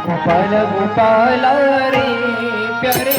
गोपाल गोपाल रे प्यारे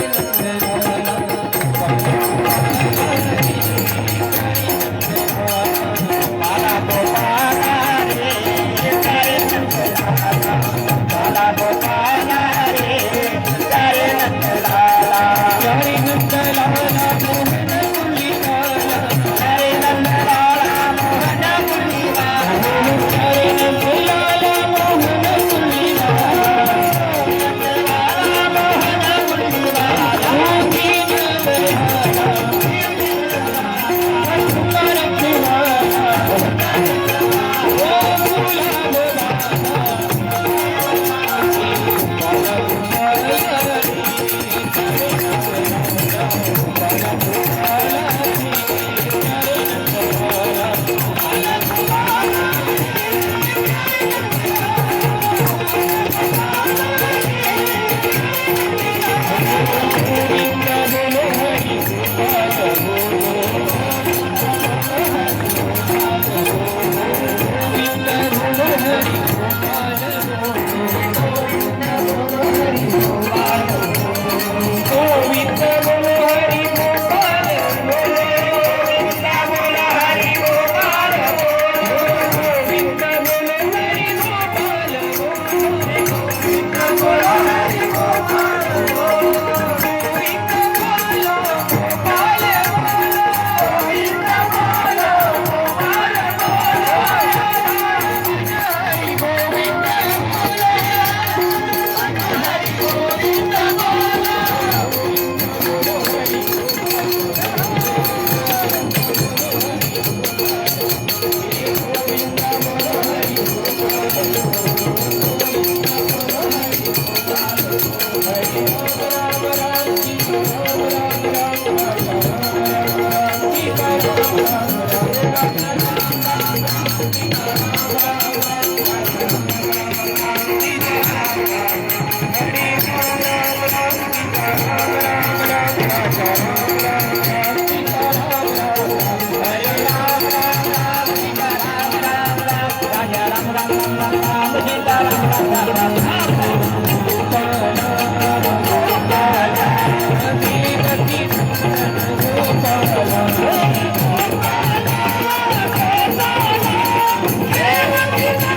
Yeah.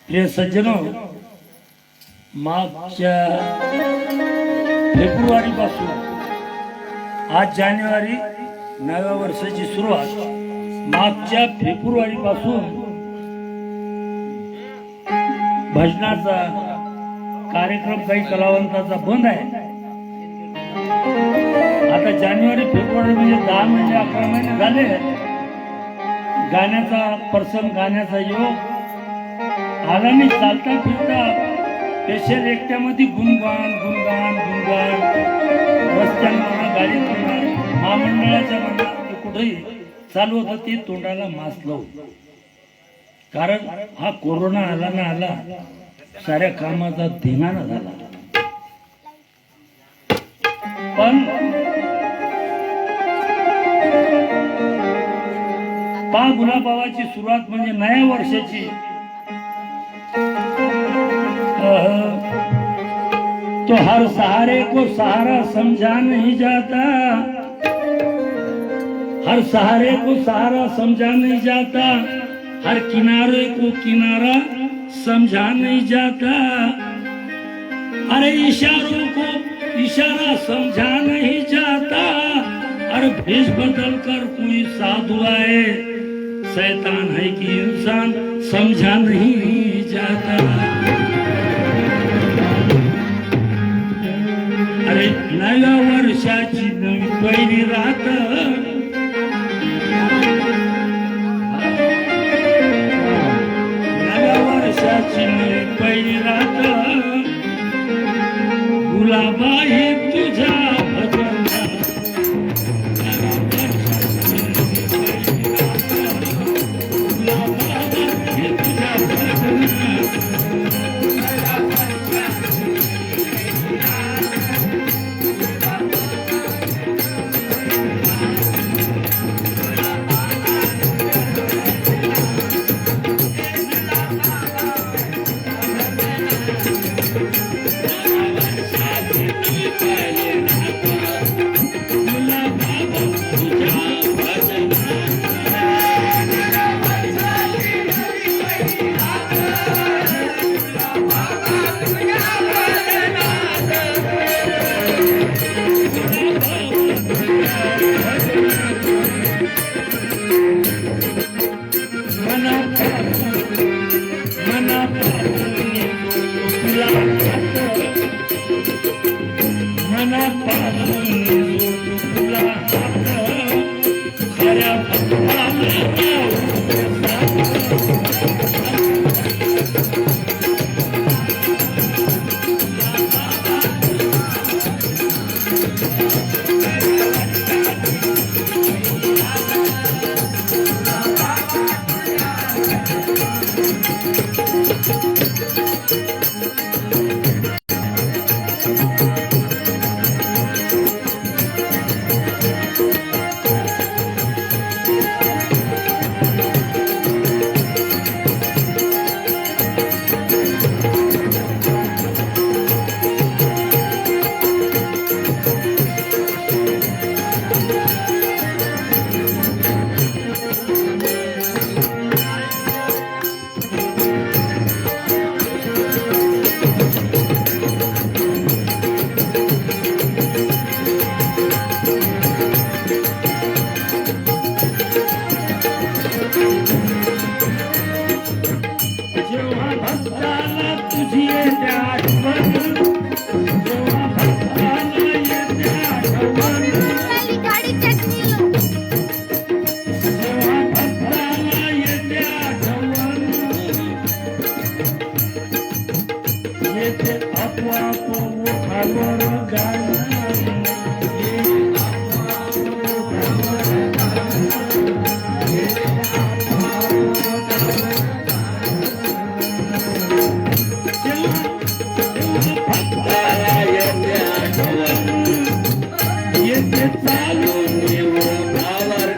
प्रिय सज्जनो, मागच्या February पासून आज जानेवारी नव्या वर्षाची सुरुवात. मागच्या फेब्रुवारी पासून भजनाचा कार्यक्रम काही कलावंताचा बंद आहे. आता जानेवारी फेब्रुवारी म्हणजे 10 महिने 11 महिने झाले. गाण्याचा प्रसंग, गाण्याचा योग आला नाही. चालता फिरता स्पेशल एकट्यामध्ये गुणगान गुणगान गुणगान, रस्त्यांना गाडीत महामंडळाच्या मनात कुठेही चालू होतं ते तोंडाला मास्क लावून. कारण हा कोरोना आला ना आला, साऱ्या कामाचा धिंगाणा झाला. पण पा गुलाबावाची सुरुवात म्हणजे नव्या वर्षाची. तो हर सहारे को सहारा समझा नहीं जाता, हर सहारे को सहारा समझा नहीं जाता, हर किनारे को किनारा समझा नहीं जाता, अरे इशारों को इशारा समझा नहीं जाता, अरे भेष बदल कर कोई साधु आए, शैतान है कि इंसान समझा नहीं जाता. अरे नव्या वर्षाची नवी पहिली रात, नव्या वर्षाची नवी पहिली रात, गुलाबाई तुझ्या भजना, गुलाबाई तुझ्या भजना. खावर गाणार येते चालून येऊ खावर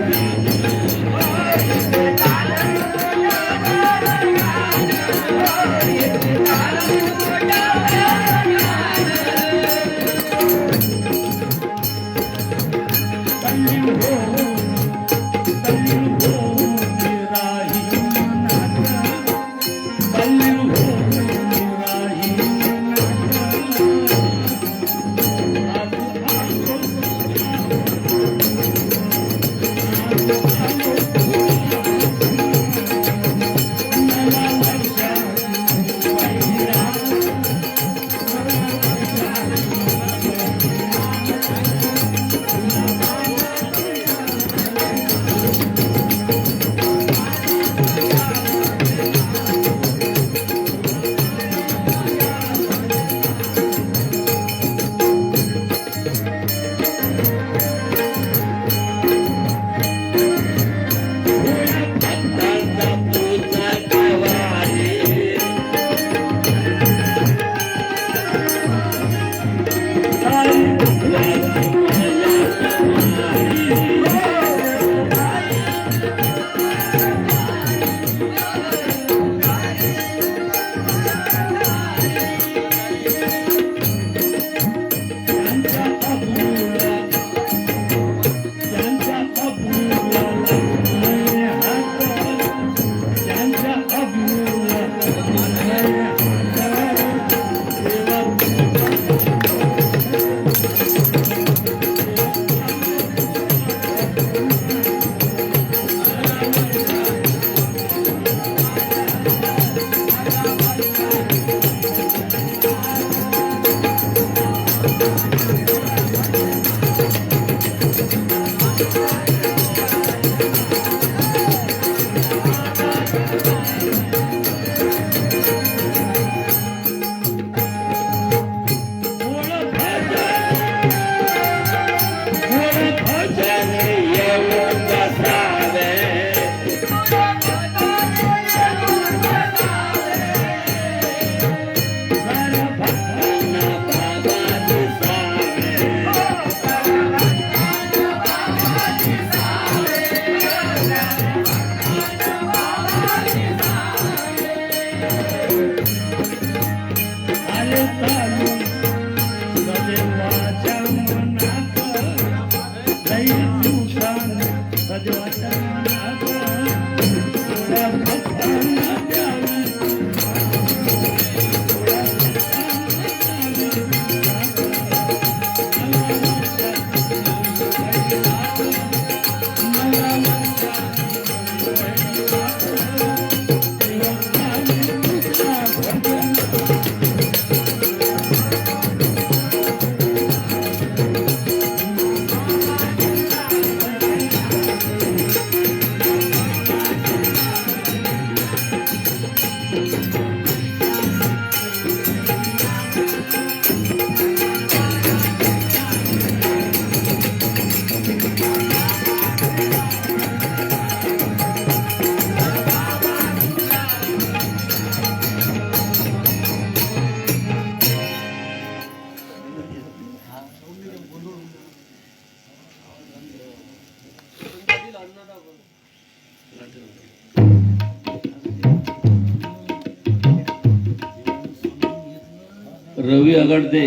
रवी अगडदे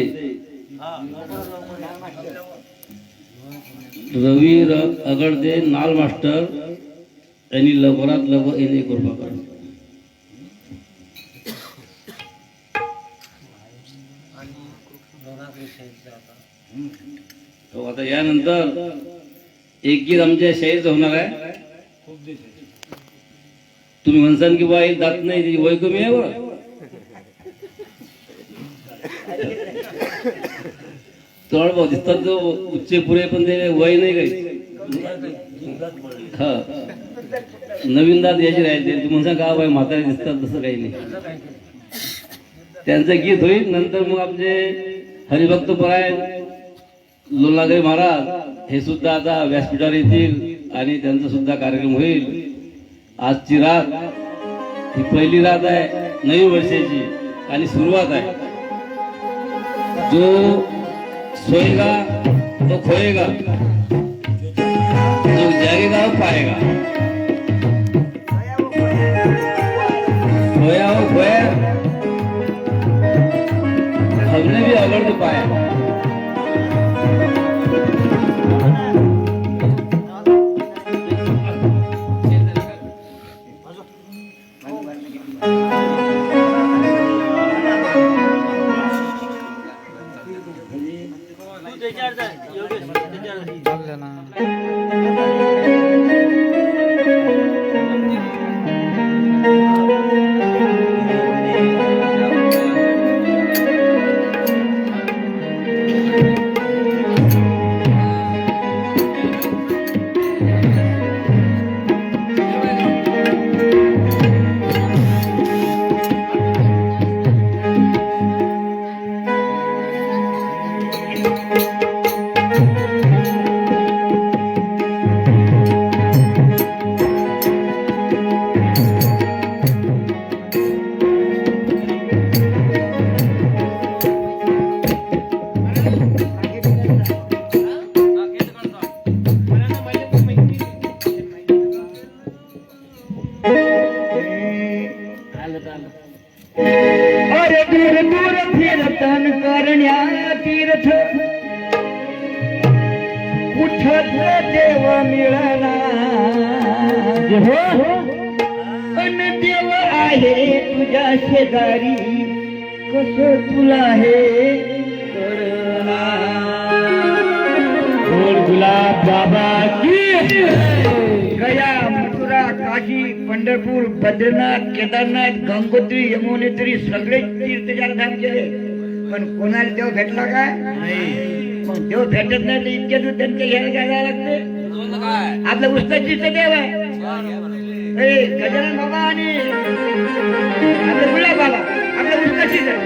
अगडदे नाल मास्टर यांनी लवकरात लवकर येणे कृपा करा. हो, आता यानंतर एक गीत आमच्या शाहीर होणार आहे. तुम्ही म्हणसान की बा जात नाही, त्याची वय कमी आहे बरं. तळ भाऊ दिसतात जो उच्चे पुरे, पण ते वय नाही काही. हा, नवीन दात याची राहायचे. तुम्ही म्हणसा का बाई म्हातारे दिसतात, तसं काही नाही. त्यांचं गीत होईल. नंतर मग आमचे हरिभक्तपरायण लोणागरे महाराज हे सुद्धा आता व्यासपीठावर येतील आणि त्यांचा सुद्धा कार्यक्रम होईल. आजची रात ही पहिली रात आहे नवी वर्षाची आणि सुरुवात आहे. जो सोएगा तो खोएगा, जो जागेगा वो पाएगा. खोया हो खोया, हमने भी अगर तो पाया. अरे दूर दूर फिरतन करण्या तीर्थ कुठच देव मिळना हो अन देव आहे तुझ्या शेजारी कस तुला हे कळना. बोल गुलाब बाबा की गया मथुरा काशी पंढरपूर बद्रीनाथ केदारनाथ गंगोत्री यमुनेत्री सगळे तीर्थधाम केले पण कोणाला देव भेटला काय मग देव भेटत नाही तर इतके दूर त्यांच्या घ्यायला जायला लागते. आपल्या उस्तादजीच देव आहे गजानन बाबा आणि आपले गुलाब बाबा आपल्या उस्तादजीच आहे.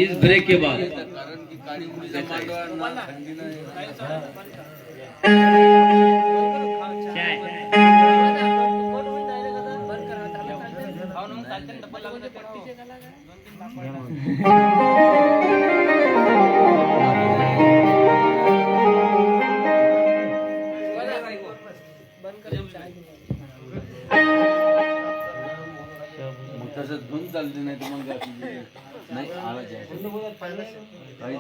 इस ब्रेक के बाद तसं धुन चालते नाही तुम्हाला नाही आवाज आहे काही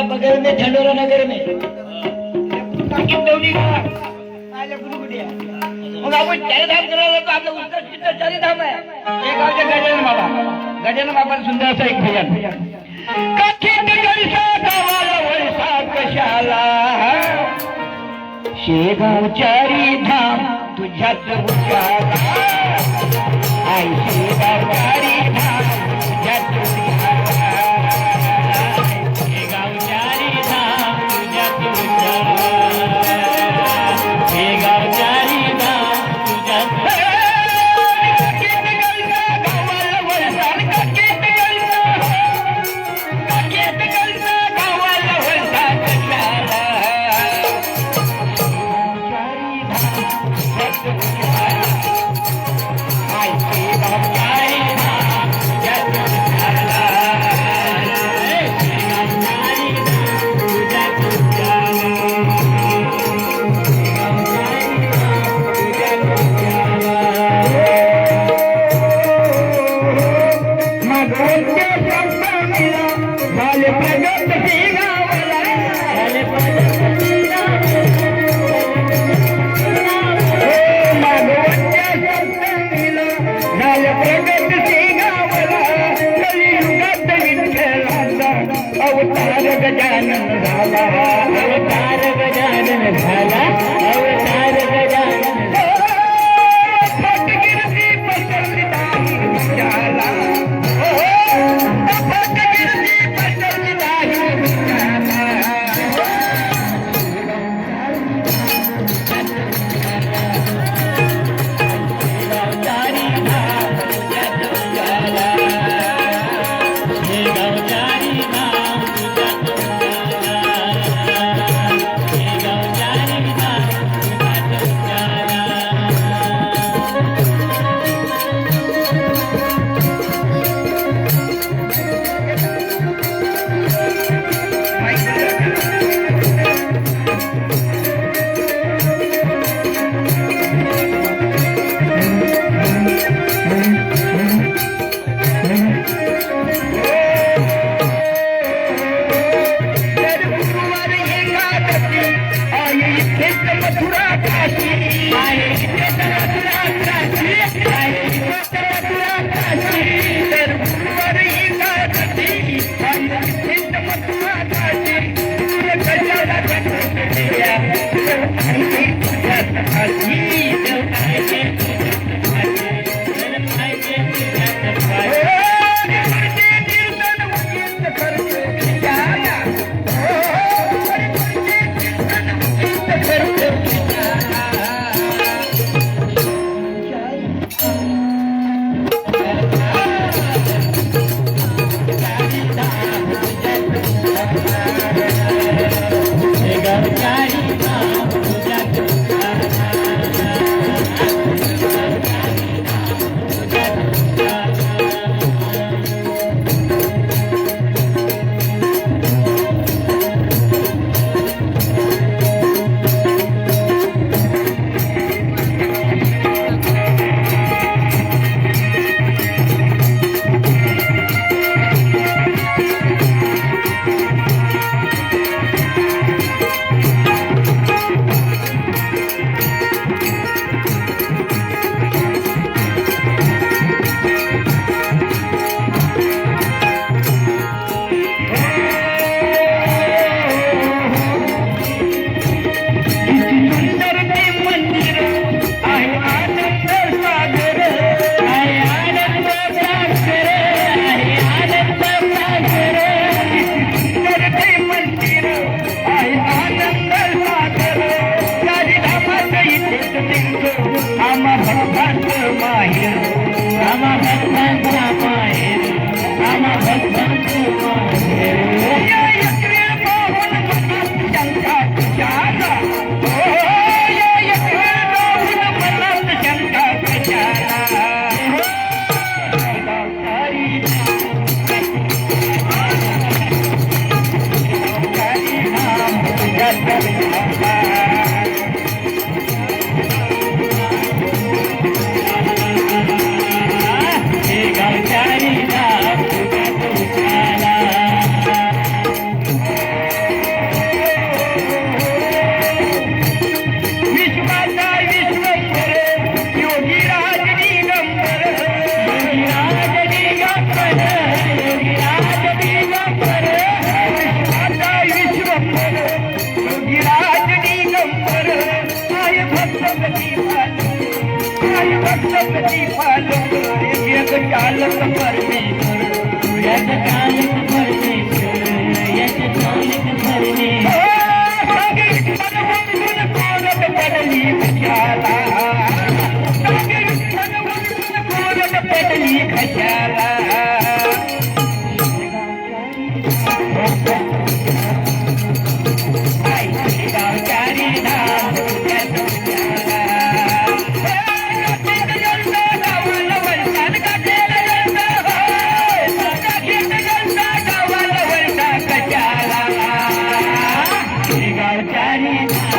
बगल में झंडोरा नगर में मग आपण चारिधाम करायला तर आपलं उत्तर चित्त चारिधाम आहे. हे गावचे गजानन बाबा सुंदर असं एक भजन. कथित कळसा गावाला वळसा कशाला, शेगाव चारिधाम तुझ्याच उजाला. आई शेगाव चारिधाम तुझ्याच उजाला. शेगाव चारिधाम तुझ्याच उजाला. शेगाव चारिधाम तुझ्याच गावाला वळसा कशाला. अवतार गजानन झाला, अवतार गजानन झाला, अवतार गजानन फटगिरती पसरली दाही विचारला. फटगिरती पसरली दाही विचारला. गावचारी भक्तांचा माहेर रामा भक्तांचा माहेर या एकरे पाहून मनात शंका कशाला या एकरे पाहून मनात शंका कशाला गावतारी नाम तुझ्या चरणाला विश्वाचा विश्वंभर योगीराज दिगंबर योगीराज दिगंबर योगीराज दिगंबर विश्वाचा विश्वंभर योगीराज दिगंबर आय भक्त प्रतिपाल आय भक्त प्रतिपाल एक चालक परमेश्वर यज्ञ चालक परमेश्वर यज्ञ चालक परमेश्वर पडली कशाला पडली कशाला गावचारी धाम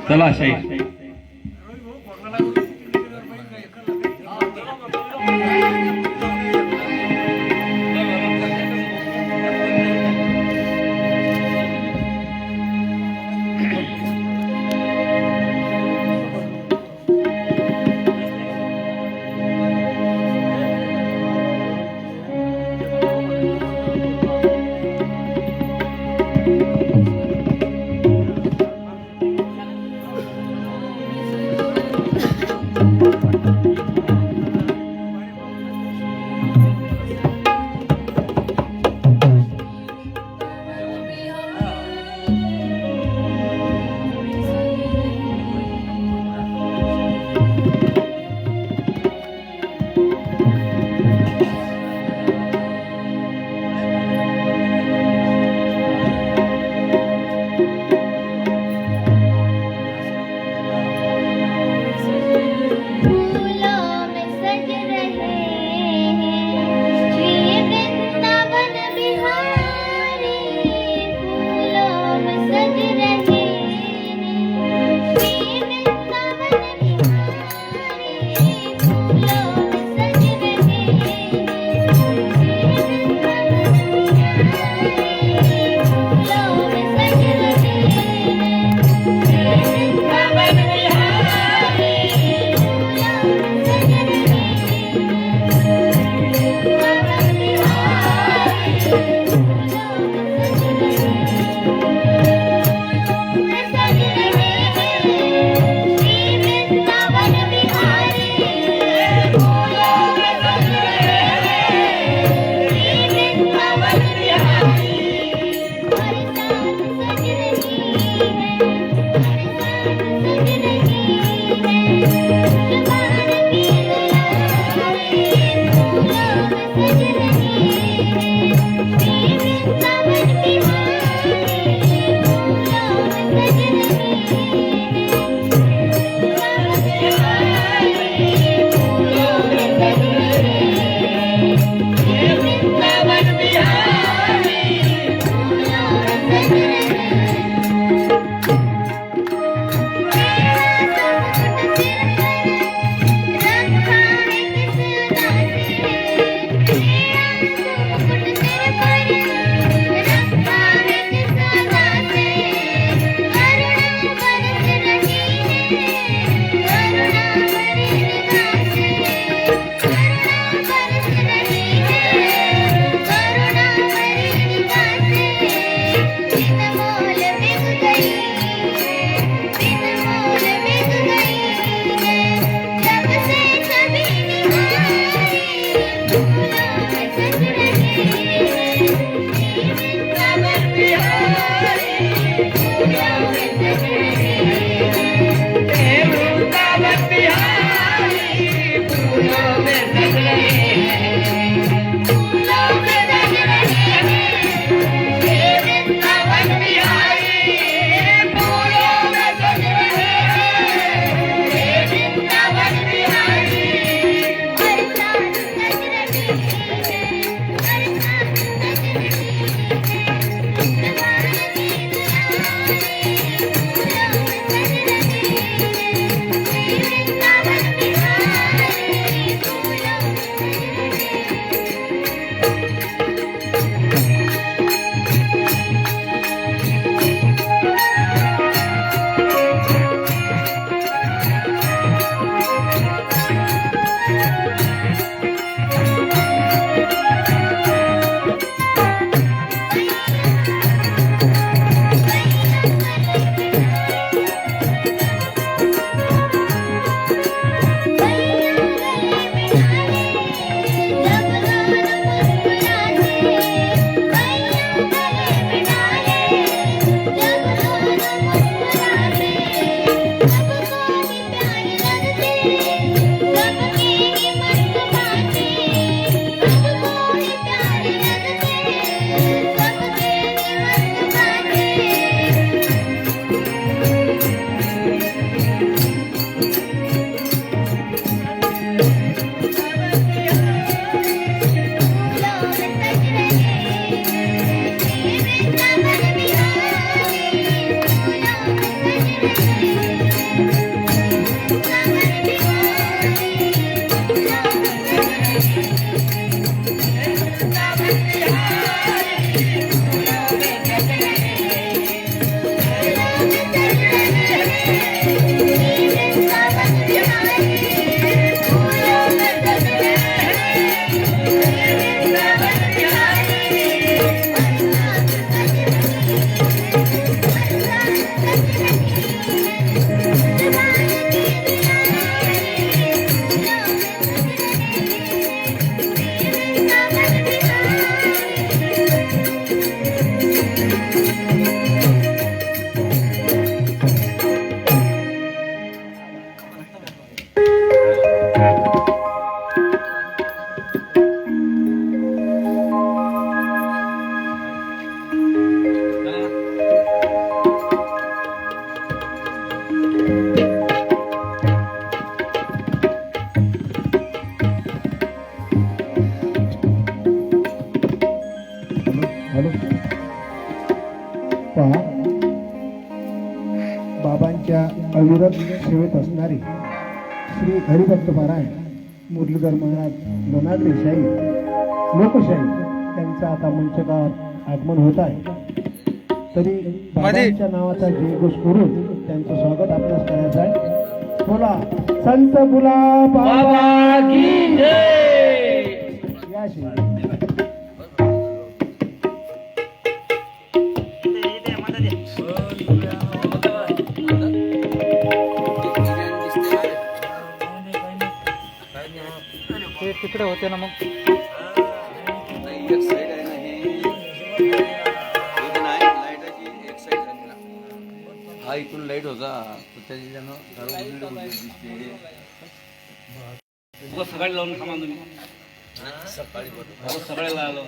चला शाही जगत सेवेत असणारे श्री हरिभक्त पारायण मुरलीधर महाराज लोणागडे शाही लोकशाही त्यांचं आता मंचकावर आगमन होत आहे. तरी बाबांच्या नावाचा जयघोष करून त्यांचं स्वागत आपल्यास करायचं आहे. बोला संत गुलाब बाबा की जय. या श्री तिकडे होते ना मग हा इथून लाईट होता त्याच्यानं सकाळी लावून थांबा तुम्ही सकाळी लावलं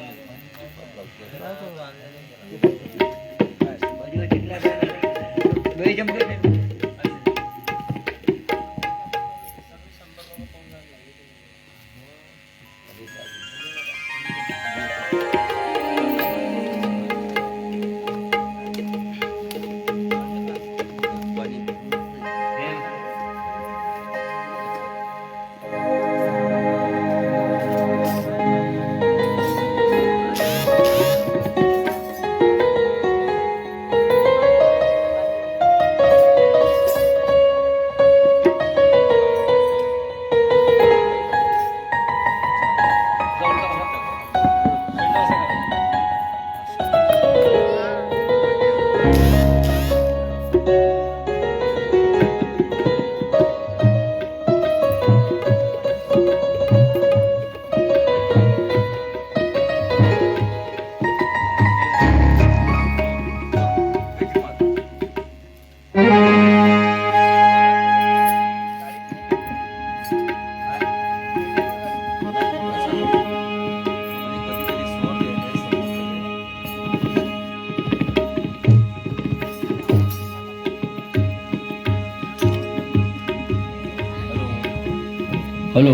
हॅलो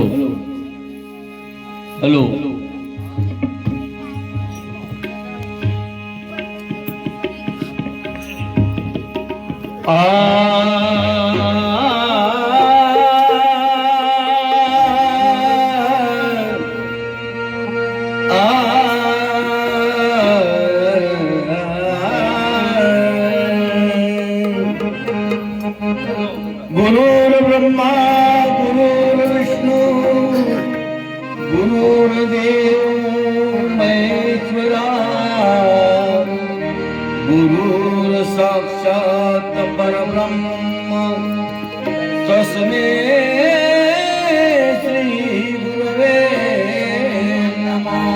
हॅलो गुरुर्ब्रह्मा गुरुर्विष्णू गुरुर्देव महेश्वरा गुरुर साक्षात परब्रह्म तस्मै श्री गुरवे नमः.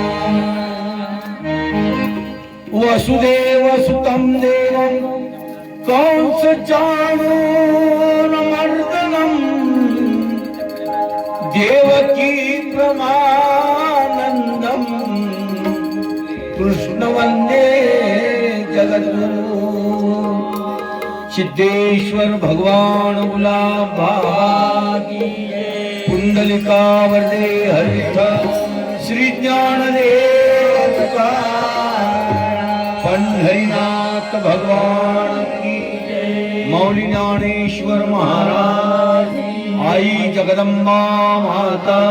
वसुदेव सुतं देवं कंस चाणूरमर्दनम् देवकी प्रमानन्दम् कृष्ण वन्दे जगद्गुरु. सिद्धेश्वर भगवान गुलाब कुंडलिका वरदे हरिठ श्री ज्ञानदेव पंढरीनाथ भगवान की मौली ज्ञानेश्वर महाराज आई जगदंबा माता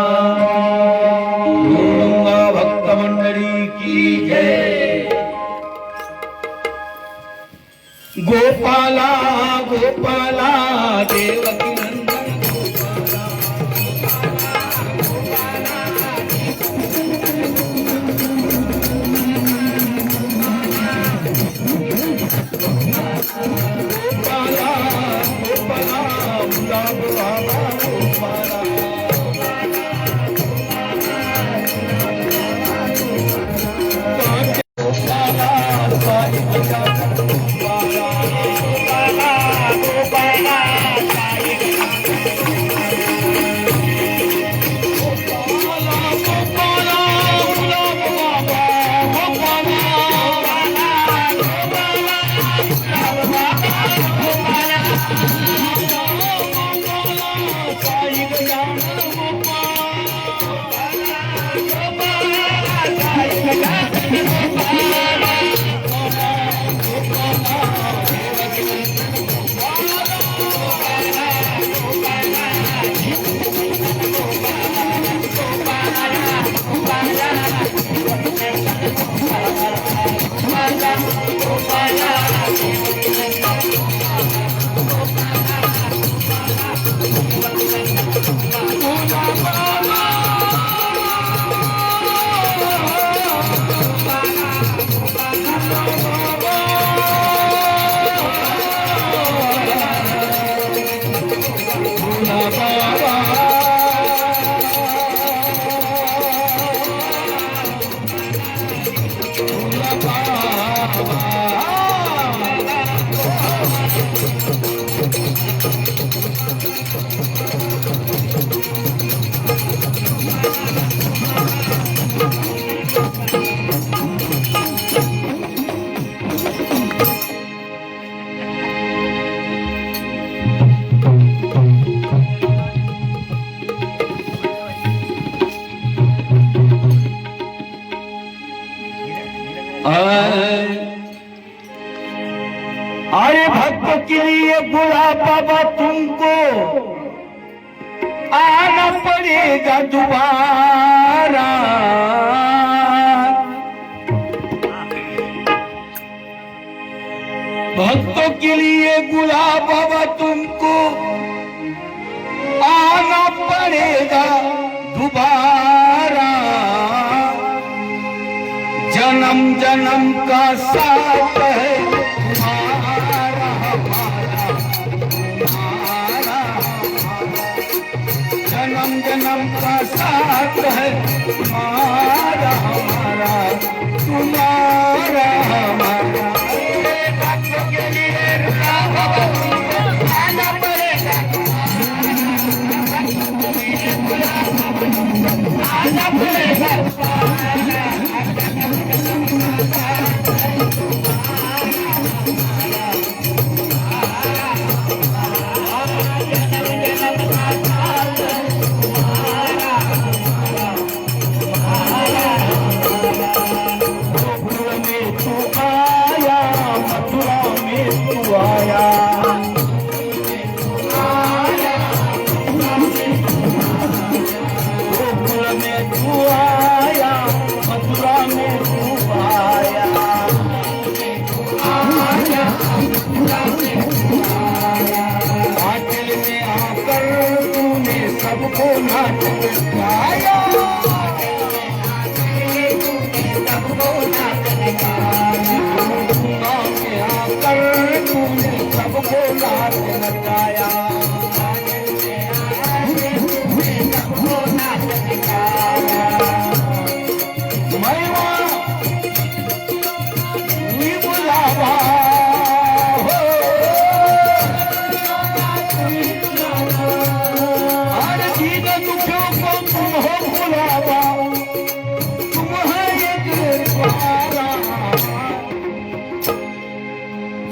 गौरंगा भक्त मंडली की जय. गोपाला गोपाला देवकी नंदन गोपाला गोपाला गुलाब बाबा गोपाला. साई गया गुलाब बाबा तुमको आना पड़ेगा दोबारा। भक्तों के लिए गुलाब बाबा तुमको आना पड़ेगा दोबारा। जन्म जन्म का साथ है तुम्हारा हमारा तुम्हारा। जन्म जन्म का साथ है तुम्हारा हमारा तुम्हारा हमारा।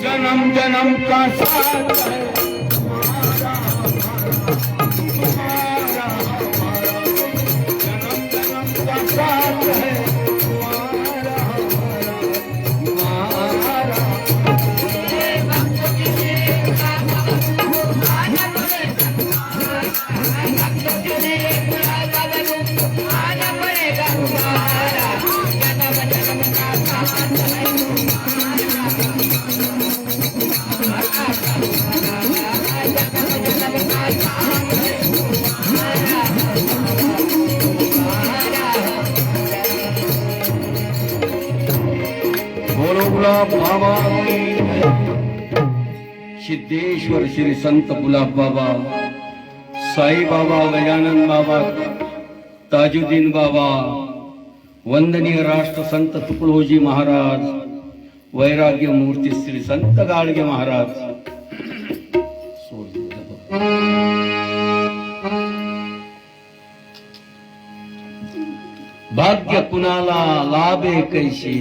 जन्म जन्म का साथ है तुम्हारा तुम्हारा हमारा। जन्म जन्म का साथ है तुम्हारा हमारा बाबा सिद्धेश्वर श्री संत गुलाब बाबा, साई बाबा, गजानन बाबा, ताजुद्दीन बाबा, वंदनीय राष्ट्र संत तुकडोजी महाराज, वैराग्य मूर्ती श्री संत गाडगे महाराज। भाग्य कुणाला लाभे कैसे,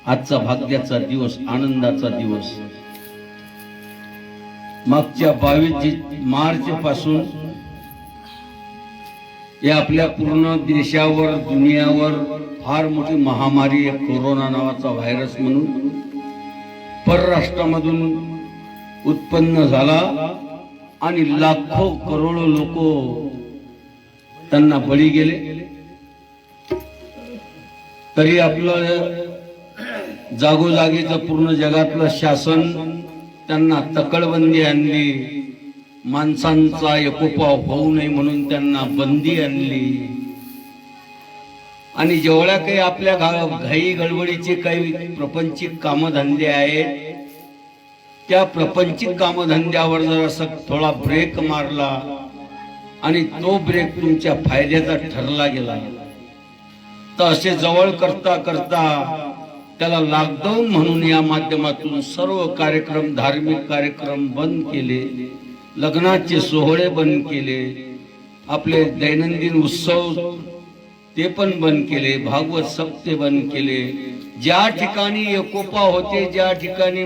आजचा भाग्याचा दिवस, आनंदाचा दिवस। मागच्या 22 मार्च पासून या आपल्या पूर्ण देशावर, दुनियावर फार मोठी महामारी कोरोना नावाचा व्हायरस म्हणून परराष्ट्रामधून उत्पन्न झाला आणि लाखो करोडो लोक त्यांना बळी गेले। तरी आपलं जागोजागीचं पूर्ण जगातलं शासन त्यांना तकड़बंदी आणली, माणसांचा एकोपा होऊ नये म्हणून त्यांना बंदी आणली। आणि जेवढ्या काही आपल्या घाई गडबडीचे काही प्रपंचिक कामधंदे आहेत, त्या प्रपंचिक कामधंद्यावर जर असं थोडा ब्रेक मारला आणि तो ब्रेक तुमच्या फायद्याचा ठरला गेला, तर असे जवळ करता करता त्याला लॉकडाऊन म्हणून या माध्यमातून सर्व कार्यक्रम, धार्मिक कार्यक्रम बंद केले, लग्नाचे सोहळे बंद केले, आपले दैनंदिन उत्सव ते पण बंद केले, भागवत सप्ते बंद केले। ज्या ठिकाणी एकोपा होते, ज्या ठिकाणी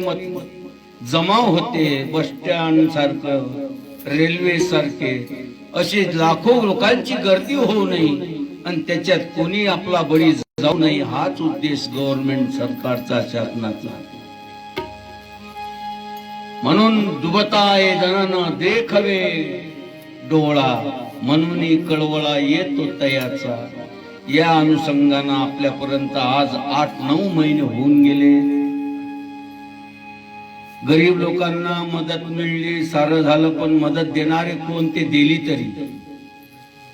जमाव होते, बस स्टँड सारखं, रेल्वे सारखे असे लाखो लोकांची गर्दी होऊ नये आणि त्याच्यात कोणी आपला बळी जाऊ नये, हाच उद्देश गव्हर्नमेंट सरकारचा, शासनाचा। म्हणून दुबताय जनन देखवे डोळा, म्हणून कळवळा येतो तयाचा. या अनुषंगानं आपल्यापर्यंत आज 8-9 महिने होऊन गेले. गरीब लोकांना मदत मिळली, सारं झालं, पण मदत देणारे कोण ते दिली तरी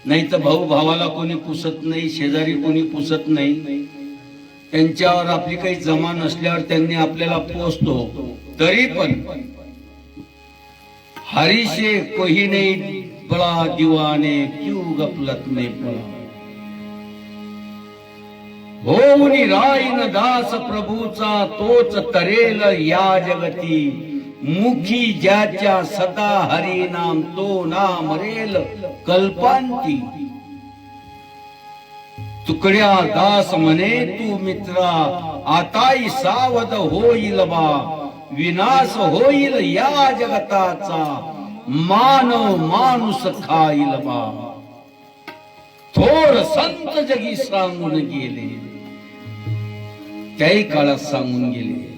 नाही तर भाऊ भावाला कोणी पुसत नाही, शेजारी कोणी पुसत नाही. त्यांच्यावर आपली काही जमा नसल्यावर त्यांनी आपल्याला पोसतो. तरी पण हरीशे कोही नाही बळा दीवाने क्यों गफलत में पड़ा. होऊनी राईन दास प्रभूचा तोच तरेल या जगती. मुखी ज्याच्या सदा हरी नाम तो ना मरेल कल्पांती. तुकड्या दास म्हणे तू मित्रा आताई सावध होईल बा. विनाश होईल या जगताचा मानव माणूस खाईल बा. थोर संत जगी सांगून गेले, त्याही काळात सांगून गेले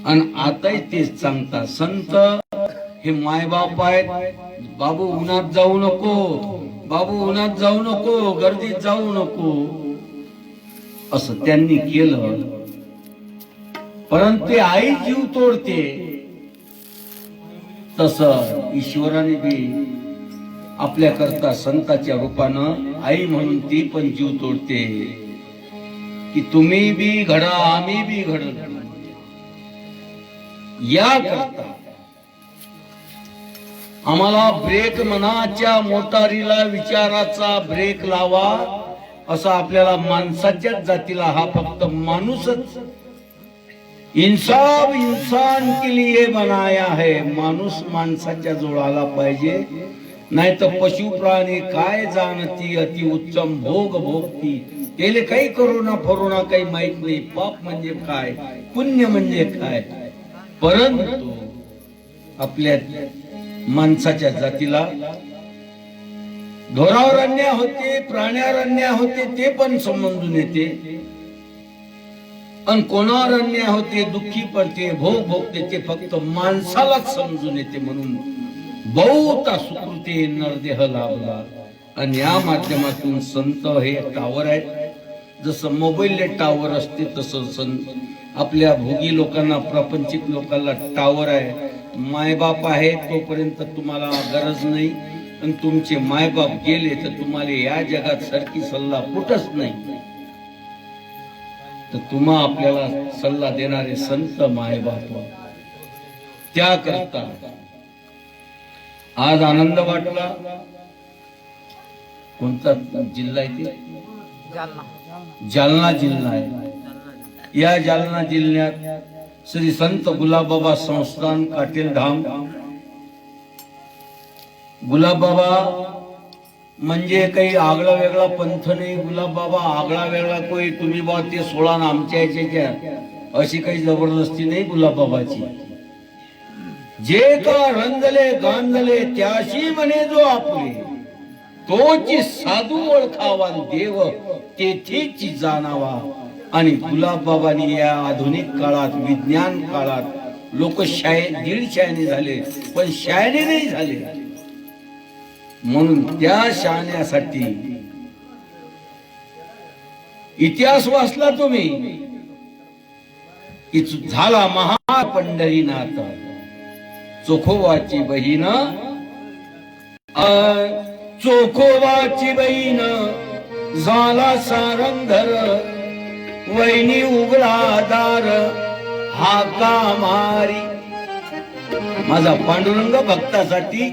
आणि आताही तेच सांगतात. संत हे मायबाप आहेत. बाबू उन्हात जाऊ नको, बाबू उन्हात जाऊ नको, गर्दीत जाऊ नको असं त्यांनी केलं. परंतु आई जीव तोडते, तस ईश्वराने बी आपल्या करता संताच्या रूपानं आई म्हणून ती पण जीव तोडते की तुम्ही बी घडा आम्ही बी घडत. या करता आम्हाला ब्रेक मनाच्या मोटारीला विचाराचा ब्रेक लावा, असं आपल्याला माणसाच्याच जातीला हा फक्त माणूसच इंसाफ इंसान के लिए बनाया है. माणूस माणसाच्या जोडाला पाहिजे, नाही तर पशु प्राणी काय जाणती अति उत्तम भोग भोगती. त्याले काही करोना फरोना काही माहित नाही. पाप म्हणजे काय, पुण्य म्हणजे काय. परंतु आपल्या माणसाच्या जातीला ढोरावर अन्याय होते, प्राण्यावर अन्याय होते, ते पण समजून येते. आणि कोणावर अन्याय होते, दुःखी पडते, भोग भोगते, ते फक्त माणसालाच समजून येते. म्हणून बहुता सुकृते नरदेह लाभला. आणि या माध्यमातून संत हे टावर आहेत. जसं मोबाईलले टावर असते तसं आपल्या भोगी लोकांना, प्रापंचिक लोकांना टावर आहे. मायबाप आहे तोपर्यंत तुम्हाला गरज नाही, आणि तुमचे मायबाप गेले तर तुम्हाला या जगात सरकी सल्ला कुठंच नाही. तर तुम्हा आपल्याला सल्ला देणारे संत मायबाप, त्याकरता आज आनंद वाटला. कोणता जिल्हा आहे ते? जालना जिल्हा आहे. या जालना जिल्ह्यात श्री संत गुलाबबाबा संस्थान काटेलधाम. गुलाबबाबा म्हणजे काही आगळा वेगळा पंथ नाही. गुलाबबाबा आगळा वेगळा कोई तुम्ही बा ते 16 ना आमच्या याच्या अशी काही जबरदस्ती नाही गुलाबबाबाची. जे का रंजले गांजले त्याशी म्हणे जो आपले, तोची साधू ओळखावा देव तेथेची जाणावा. आणि गुलाबबाबांनी या आधुनिक काळात, विज्ञान काळात लोक दीड शायने झाले, पण शायने नाही झाले. म्हणून त्या शहाण्यासाठी इतिहास वाचला तुम्ही की झाला महापंढरीनाथ चोखोवाची बहीण, चोखोवाची बहीण झाला सारंगधर. वैनी उघडा दार हाका मारी. माझा पांडुरंग भक्तासाठी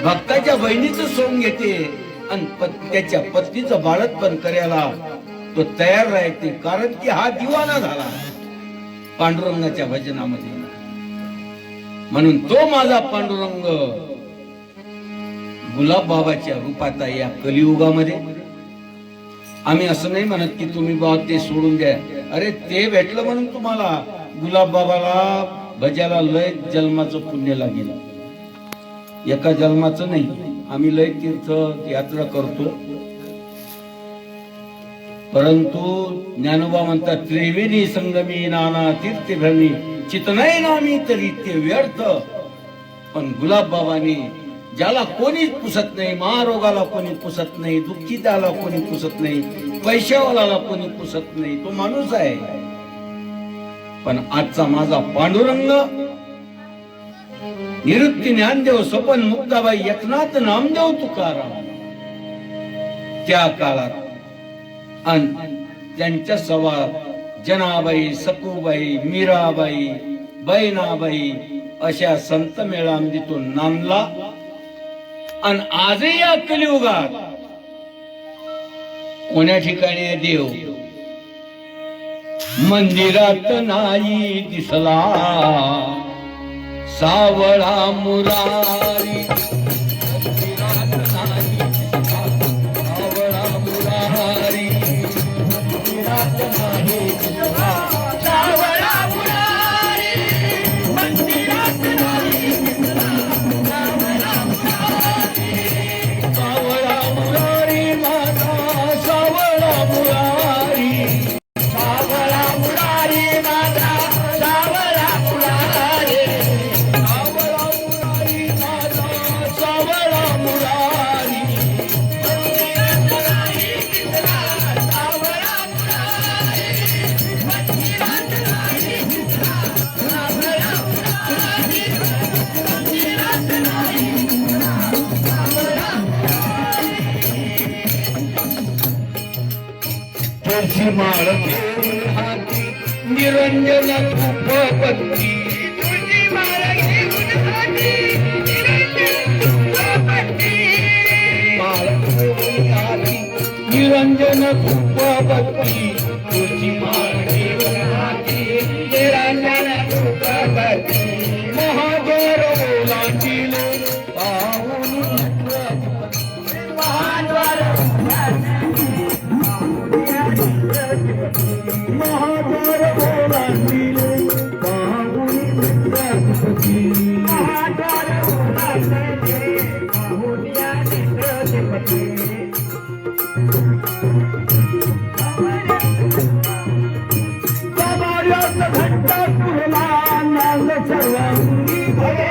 भक्ताच्या बहिणीचं सोंग घेते आणि त्याच्या पत्नीचं बाळंतपण करायला तो तयार राहते. कारण की हा दिवाना झाला पांडुरंगाच्या भजनामध्ये. म्हणून तो माझा पांडुरंग गुलाबबाबाच्या रूपात आहे या कलियुगामध्ये. आम्ही असं नाही म्हणत की तुम्ही बाबा ते सोडून द्या. अरे ते भेटलं म्हणून तुम्हाला गुलाबबाबाला भजाला लय जन्माचं पुण्य लागेल, एका जन्माचं नाही. आम्ही लय तीर्थ यात्रा करतो, परंतु ज्ञानोबा म्हणतात त्रिवेणी संगमी नाना तीर्थभ्रमी चितनाय नामी तरी ते व्यर्थ. पण गुलाबबाबांनी ज्याला कोणीच पुसत नाही, महारोगाला कोणी पुसत नाही, दुःखी त्याला कोणी पुसत नाही, पैशावाला कोणी पुसत नाही, तो माणूस आहे. पण आजचा माझा पांडुरंग निवृत्ती ज्ञानदेव स्वपन मुक्ताबाई एकनाथ नामदेव तुकाराम त्या काळात आणि त्यांच्या सवार जनाबाई, सखूबाई, मीराबाई, बैनाबाई अशा संत मेळामधीतून नांदला. आणि आजही या कलियुगात कोण्या ठिकाणी आहे देव? मंदिरात नाही दिसला सावळा मुरारी. मंदिरात नाही दिसला सावळा मुरारी. मंदिरात नाही दिसला सावळा मुरारी. मंदिरात नाही दिसला सावळा मुरारी. सावळा मुरारी माझा सावळा मुरारी. सावळा मुरारी माझा सावळा मुरारी. सावळा मुरारी माझा सावळा मुरारी. मंदिरात नाही दिसला सावळा मुरारी. मंदिरात नाही दिसला सावळा मुरारी. मंदिरात नाही दिसला सावळा तुळशी माळ घेऊन हाती निरंजन धूपबत्ती. तुळशी माळ घेऊन हाती निरंजन धूपबत्ती. माळ घेऊन हाती निरंजन धूपबत्ती. तुळशी माळ घेऊन हाती निरंजन धूपबत्ती. महाद्वार ओलांडील पाहून महाद्वार महाद्वार ओलांडील पाहून नेत्रपती. महाद्वार ओलांडील पाहून नेत्रपती. गमाऱ्यात घंटा फुलला नाग सर्वांगी भरे.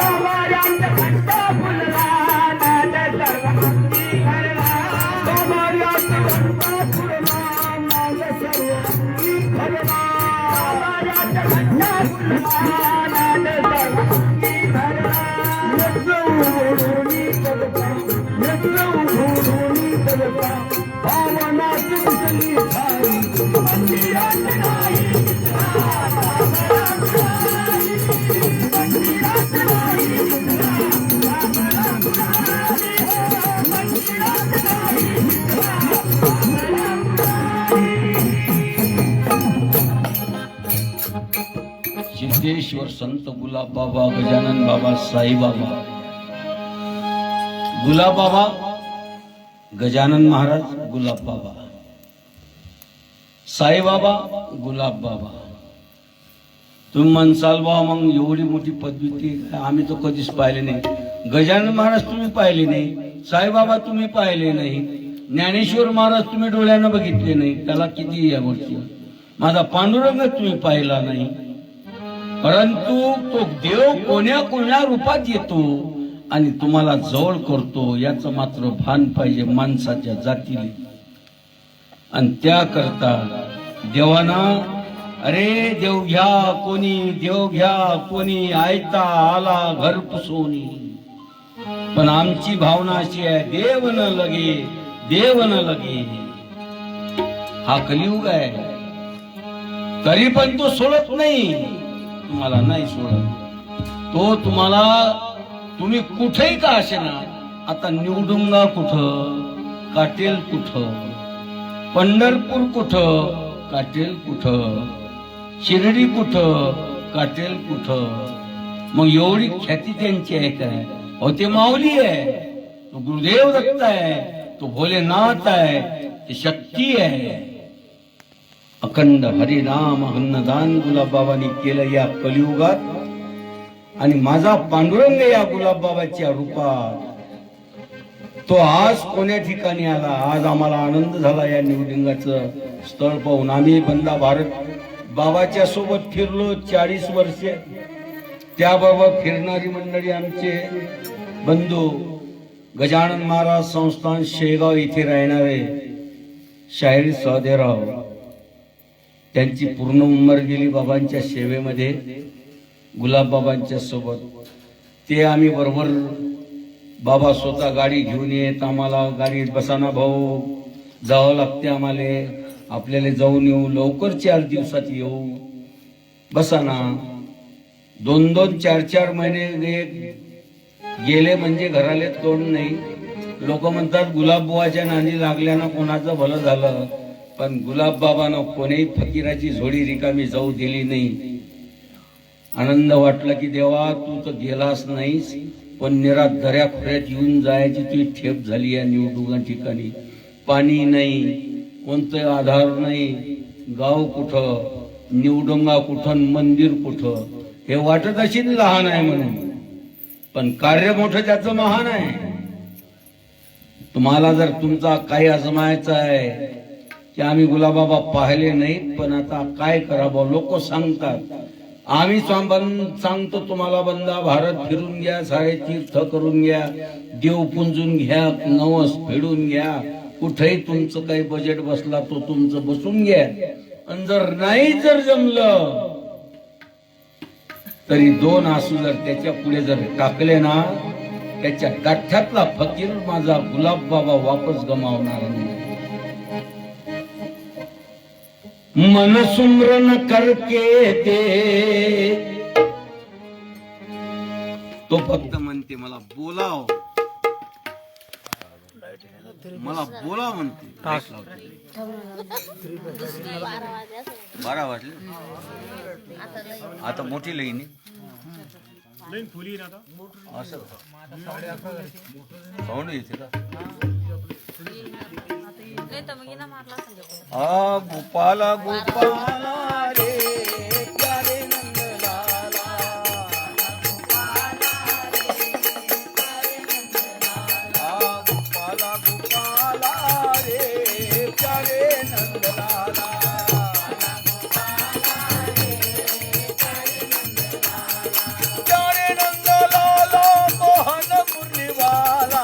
गमाऱ्यात घंटा फुलला नाग सर्वांगी भरला. गमाऱ्यात घंटा फुलला नाग सर्वांगी भरला. गमाऱ्यात घंटा फुलला नाग सर्वांगी भरला. नेत्र उघडूनी बघता, नेत्र उघडूनी बघता भावनात उठली थारी. मंदिरात नाही दिसला सावळा मुरारी. मंदिरात नाही दिसला सावळा मुरारी. मंदिरात नाही दिसला सावळा मुरारी. सिद्धेश्वर संत गुलाबबाबा, गजानन बाबा, साईबाबा. गुलाबबाबा, गजानन महाराज, गुलाबबाबा, साईबाबा, गुलाबबाबा. तुम्ही म्हणसाल बा मग एवढी मोठी पद्धती आम्ही तर कधीच पाहिले नाही. गजानन महाराज तुम्ही पाहिले नाही, साईबाबा तुम्ही पाहिले नाही, ज्ञानेश्वर महाराज तुम्ही डोळ्यानं बघितले नाही, त्याला किती या गोष्टी. माझा पांडुरंग तुम्ही पाहिला नाही. परंतु तो देव कोण्या कोण्या रूपात येतो आणि तुम्हाला जवळ करतो याचं मात्र भान पाहिजे माणसाच्या जातीला. आणि त्याकरता देवाना अरे देव घ्या कोणी, देव घ्या कोणी, आयता आला घर पुसोनी. पण आमची भावना अशी आहे, देव न लगे, देव न लगे. हा कलियुग आहे, तरी पण तो सोडत नाही, तुम्हाला नाही सोडत तो. तुम्हाला तुम्ही कुठेही का असेना, आता निवडुंगा कुठं, काटेल कुठं, पंढरपूर कुठं, काटेल कुठं, शिर्डी कुठं, काटेल कुठं. मग एवढी ख्याती त्यांची आहे काय? अहो ते माऊली आहे, तो गुरुदेव दत्त आहे, तो भोलेनाथ आहे, ते शक्ती आहे. अखंड हरिनाम अन्नदान गुलाबबाबांनी केलं या कलियुगात. आणि माझा पांडुरंग या गुलाबबाबाच्या रूपात तो आज कोण्या ठिकाणी आला. आज आम्हाला आनंद झाला या निवडिंगाचं स्थळ पाहून. आम्ही बंदा भारत बाबाच्या सोबत फिरलो 40 वर्षे. त्याबरोबर फिरणारी मंडळी आमचे बंधू गजानन महाराज संस्थान शेगाव इथे राहणारे शाहीर स्वादेराव, त्यांची पूर्ण उंमर गेली बाबांच्या सेवेमध्ये गुलाब बाबांच्या सोबत. ते आम्ही बरोबर, बाबा स्वतः गाडी घेऊन येत, आम्हाला गाडीत बसाना भाऊ जावं लागते, आम्हाला आपल्याला जाऊन येऊ, लवकर 4 दिवसात येऊ, बसाना. 2-2, 4-4 महिने गेले म्हणजे घराले तोंड नाही. लोक म्हणतात गुलाब बुवाच्या नांदी लागल्यानं कोणाचं भलं झालं, पण गुलाब बाबानं कोणीही फकीराची झोडी रिकामी जाऊ दिली नाही. आनंद वाटला की देवा तू तर गेलास नाहीस, पण निरात दऱ्या खोऱ्यात येऊन जायची तुझी ठेप झाली या निवडुंगा ठिकाणी. पाणी नाही, कोणतं आधार नाही, गाव कुठं, निवडुंगा कुठं, मंदिर कुठं. हे वाटत असेल लहान आहे म्हणून, पण कार्य मोठं त्याचं महान आहे. तुम्हाला जर तुमचा काही आजमायचा आहे की आम्ही गुलाबाबा पाहिले नाहीत, पण आता काय करावं, लोक सांगतात. आम्ही सांगतो तुम्हाला बंदा भारत फिरून घ्या, सारे तीर्थ करून घ्या, देव पुंजून घ्या, नवस फेडून घ्या, कुठेही तुमचं काही बजेट बसला तो तुमचं बसून घ्या. आणि जर नाही जर जमलं तरी 2 आसू जर त्याच्या पुढे जर टाकले ना, त्याच्या गाठ्यातला फकीर माझा गुलाब बाबा वापस गमावणार नाही. मन सुमरन करके दे, तो फक्त म्हणते मला बोलाव, मला बोलाव म्हणते. 12 वाजले आता मोठी लईन असं साऊंड येते का? गोपाला गोपाला रे प्यारे नंदलाला, गोपाला गोपाला रे प्यारे नंदलाला, प्यारे नंदलाला मोहन मुरलीवाला,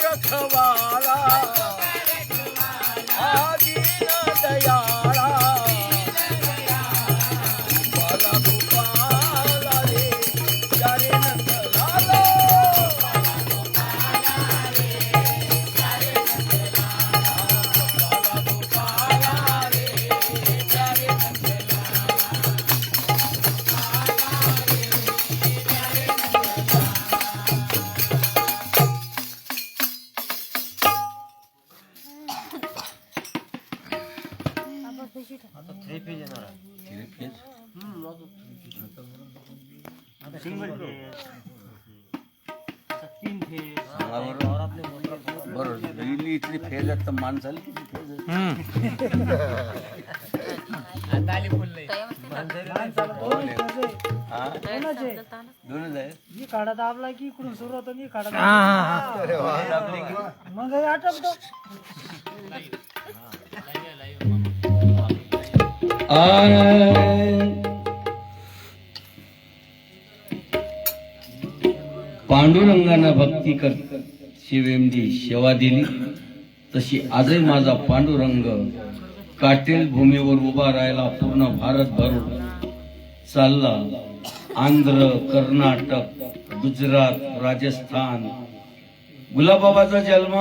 रखवाला आदीन दयाला, गोपाला गोपाला रे प्यारे नंदलाला, गोपाला गोपाला रे प्यारे बरोबर इथली फेज आहे तर माणसाला किती फेज आहे. मी काढा दाबला की इकडून सुरू होतो, मी काढा मग आटपतो. पांडुरंगांना भक्ती कर शिवेमजी सेवा दिली, तशी आजही माझा पांडुरंग काटेल भूमीवर उभा राहिला. पूर्ण भारत भरून चालला. आंध्र, कर्नाटक, गुजरात, राजस्थान. गुलाबाबाचा जन्म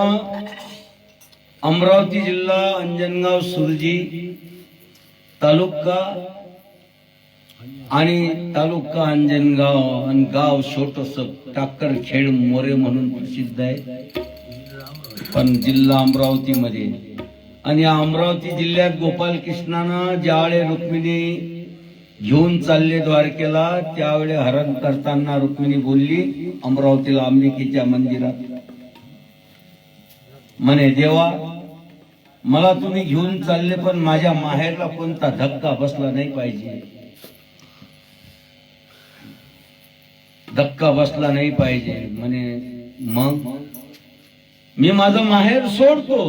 अमरावती जिल्हा अंजनगाव सुरजी तालुका आणि तालुका अंजनगाव आणि गाव छोटस टाकरखेड मोरे म्हणून प्रसिद्ध आहे, पण जिल्हा अमरावती मध्ये. आणि अमरावती जिल्ह्यात गोपाल कृष्णानं ज्यावेळे रुक्मिणी घेऊन चालले द्वारकेला, त्यावेळे हरण करताना रुक्मिणी बोलली अमरावतीला अंबिकेच्या मंदिरात, म्हणे देवा मला तुम्ही घेऊन चालले पण माझ्या माहेरला कोणता धक्का बसला नाही पाहिजे, धक्का बसला नाही पाहिजे म्हणे. मग मी माझं माहेर सोडतो.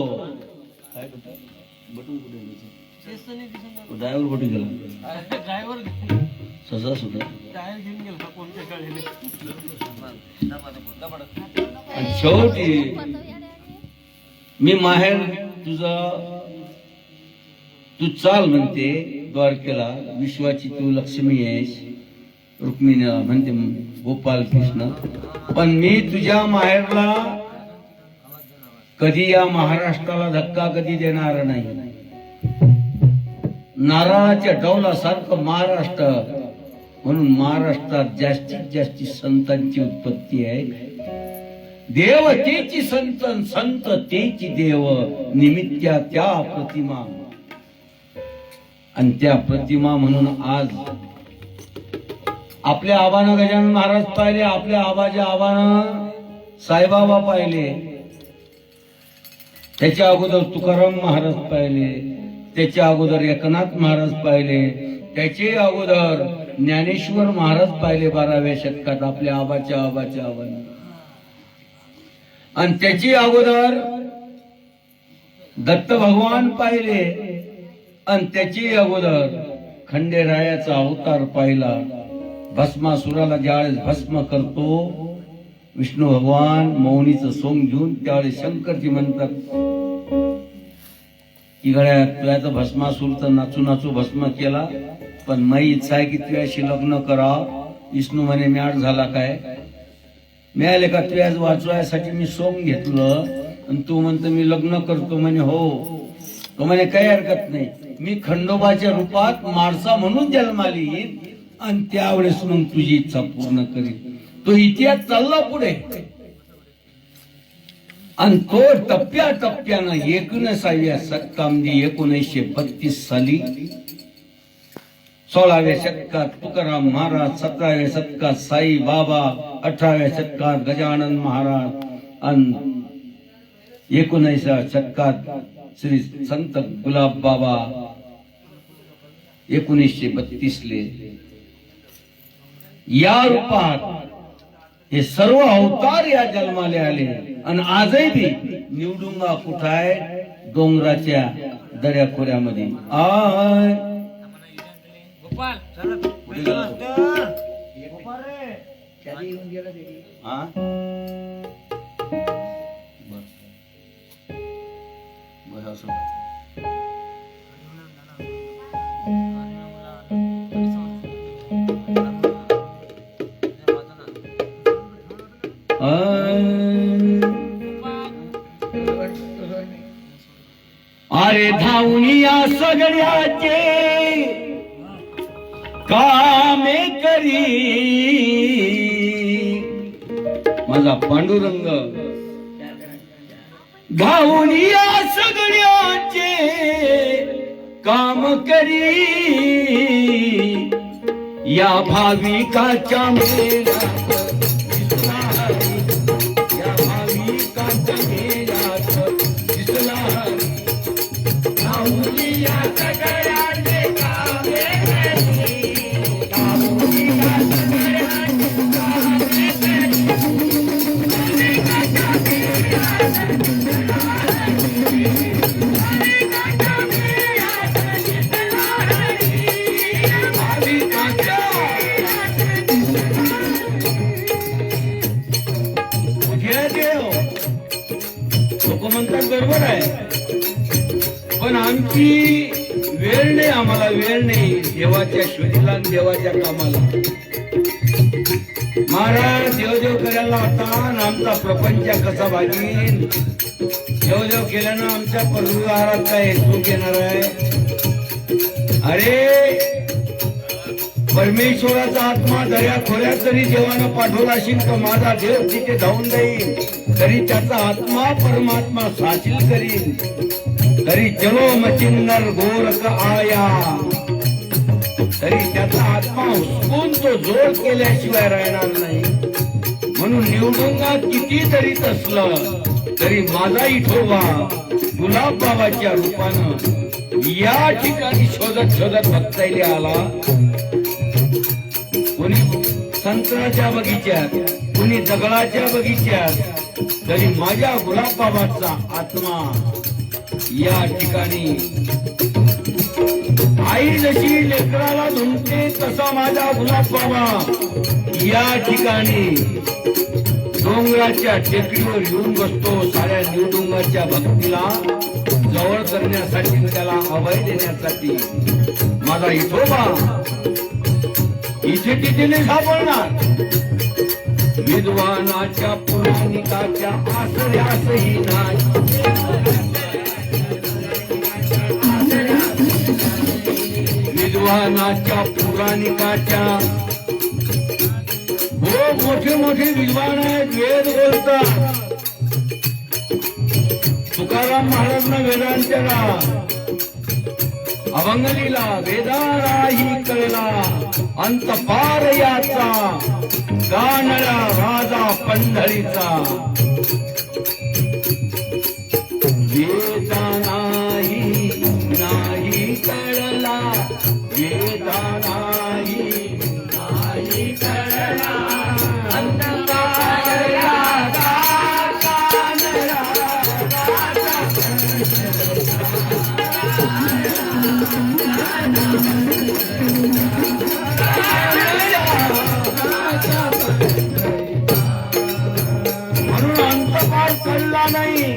ड्रायव्हर कुठे गेला? ससा सुद्धा शेवटी मी माहेर तुझा तू चाल म्हणते द्वारकेला. विश्वाची तू लक्ष्मी आहेस, रुक्मिणीला म्हणते गोपाल कृष्ण. पण मी तुझ्या माहेरला कधी या महाराष्ट्राला धक्का कधी देणार नाही. नारळाच्या डौलासारखं महाराष्ट्र, म्हणून महाराष्ट्रात जास्तीत जास्त संतांची उत्पत्ती आहे. देव तेची संत, संत तेची देव, निमित्त्या त्या प्रतिमा. आणि त्या प्रतिमा म्हणून आज आपल्या आबानं गजानन महाराज पाहिले, आपल्या आबाच्या आबानं साईबाबा पाहिले, त्याच्या अगोदर तुकाराम महाराज पाहिले, त्याच्या अगोदर एकनाथ महाराज पाहिले, त्याचे अगोदर ज्ञानेश्वर महाराज पाहिले 12व्या शतकात आपल्या आबाच्या आबानं. आणि त्याची अगोदर दत्त भगवान पाहिले, आणि त्याची अगोदर खंडेरायाचा अवतार पाहिला. भस्मासुराला ज्यावेळेस भस्म करतो विष्णू भगवान मौनीचं सोंग घेऊन, त्यावेळेस शंकरजी म्हणतात की गड्या तुझ्याचं भस्मासूरचं नाचू नाचू भस्म केला, पण माझी इच्छा आहे की तुझ्याशी लग्न करा. विष्णू म्हणे म्याड झाला काय, मिळाले का तुझ्याच वाचवायसाठी मी सोंग घेतलं, आणि तू म्हणतो मी लग्न करतो. म्हणे हो. तो म्हणे काही हरकत नाही, मी खंडोबाच्या रूपात माणसा म्हणून जन्माला येईन, आणि त्यावेळेस मग तुझी इच्छा पूर्ण करीन. तो इतिहास चालला पुढे, आणि तो टप्प्या टप्प्यानं 19व्या शतकामध्ये 1932 साली 16व्या शतकात तुकाराम महाराज, 17व्या शतकात साई बाबा, 18व्या शतकात गजानन महाराज, आणि 19व्या शतकात श्री संत गुलाब बाबा. 1932 या रूपात हे सर्व अवतार या जन्माला आले. आणि आजही बी निवडुंगा कुठं आहे? डोंगराच्या दऱ्याखोऱ्यामध्ये. आय अरे धावनिया सगळ्याचे कामे करी माझा पांडुरंग. धावनिया सगळ्याचे काम करी या भाविकाच्या मेळ्यात, या भाविकाच्या मेळ्यात दिसला. धावनिया सगळ्याचे कामे करी, धावनिया सगळ्याचे कामे करी, भाविकाच्या मेळ्यात दिसला. बरोबर आहे, पण आमची वेळ नाही, आम्हाला वेळ नाही देवाच्या शोधीला, देवाच्या कामाला. महाराज देवदेव करायला होता, आमचा प्रपंच कसा भागीन. देवदेव केल्यानं आमच्या परिवारात काय सुख येणार आहे? अरे परमेश्वराचा आत्मा दर्या खोऱ्यात जरी देवानं पाठवला असेल तर माझा देव तिथे धावून जाईल, तरी त्याचा आत्मा परमात्मा साशील करीन. तरी चलो मचिंदर गोरख आया, तरी त्याचा आत्मा हुसकून तो जोड केल्याशिवाय राहणार नाही. म्हणून निवडुंगा किती तरी असलं तरी माझा इठोबा गुलाब बाबाच्या रूपानं या ठिकाणी शोधत शोधत भक्ताईले आला. कोणी संत्राच्या बगीच्यात, कोणी दगडाच्या बगीच्यात, तरी माझ्या गुलाब बाबाचा आत्मा या ठिकाणी आई जशी लेकराला धुंडते तसा माझा गुलाब बाबा या ठिकाणी डोंगराच्या टेकडीवर येऊन बसतो. साऱ्या निवडुंगाच्या भक्तीला जवळ करण्यासाठी, त्याला अभय देण्यासाठी. माझा विठोबा इथे तिथे नाही सापडणार. विद्वानाच्या पुराणिकाच्या आसऱ्यासही नाही. विद्वानाच्या पुराणिकाच्या हो मोठे मोठे विद्वान आहेत, वेद बोलतात. तुकाराम महाराज वेदांतला अभंगलीला वेदाराही कळला अंत पार याचा गाणला राजा पंढरीचा. वेदा नाही नाही कळला, वेदा नाही नाही कळला अंत पार याचा गाणला म्हणून अंतपार कळला नाही.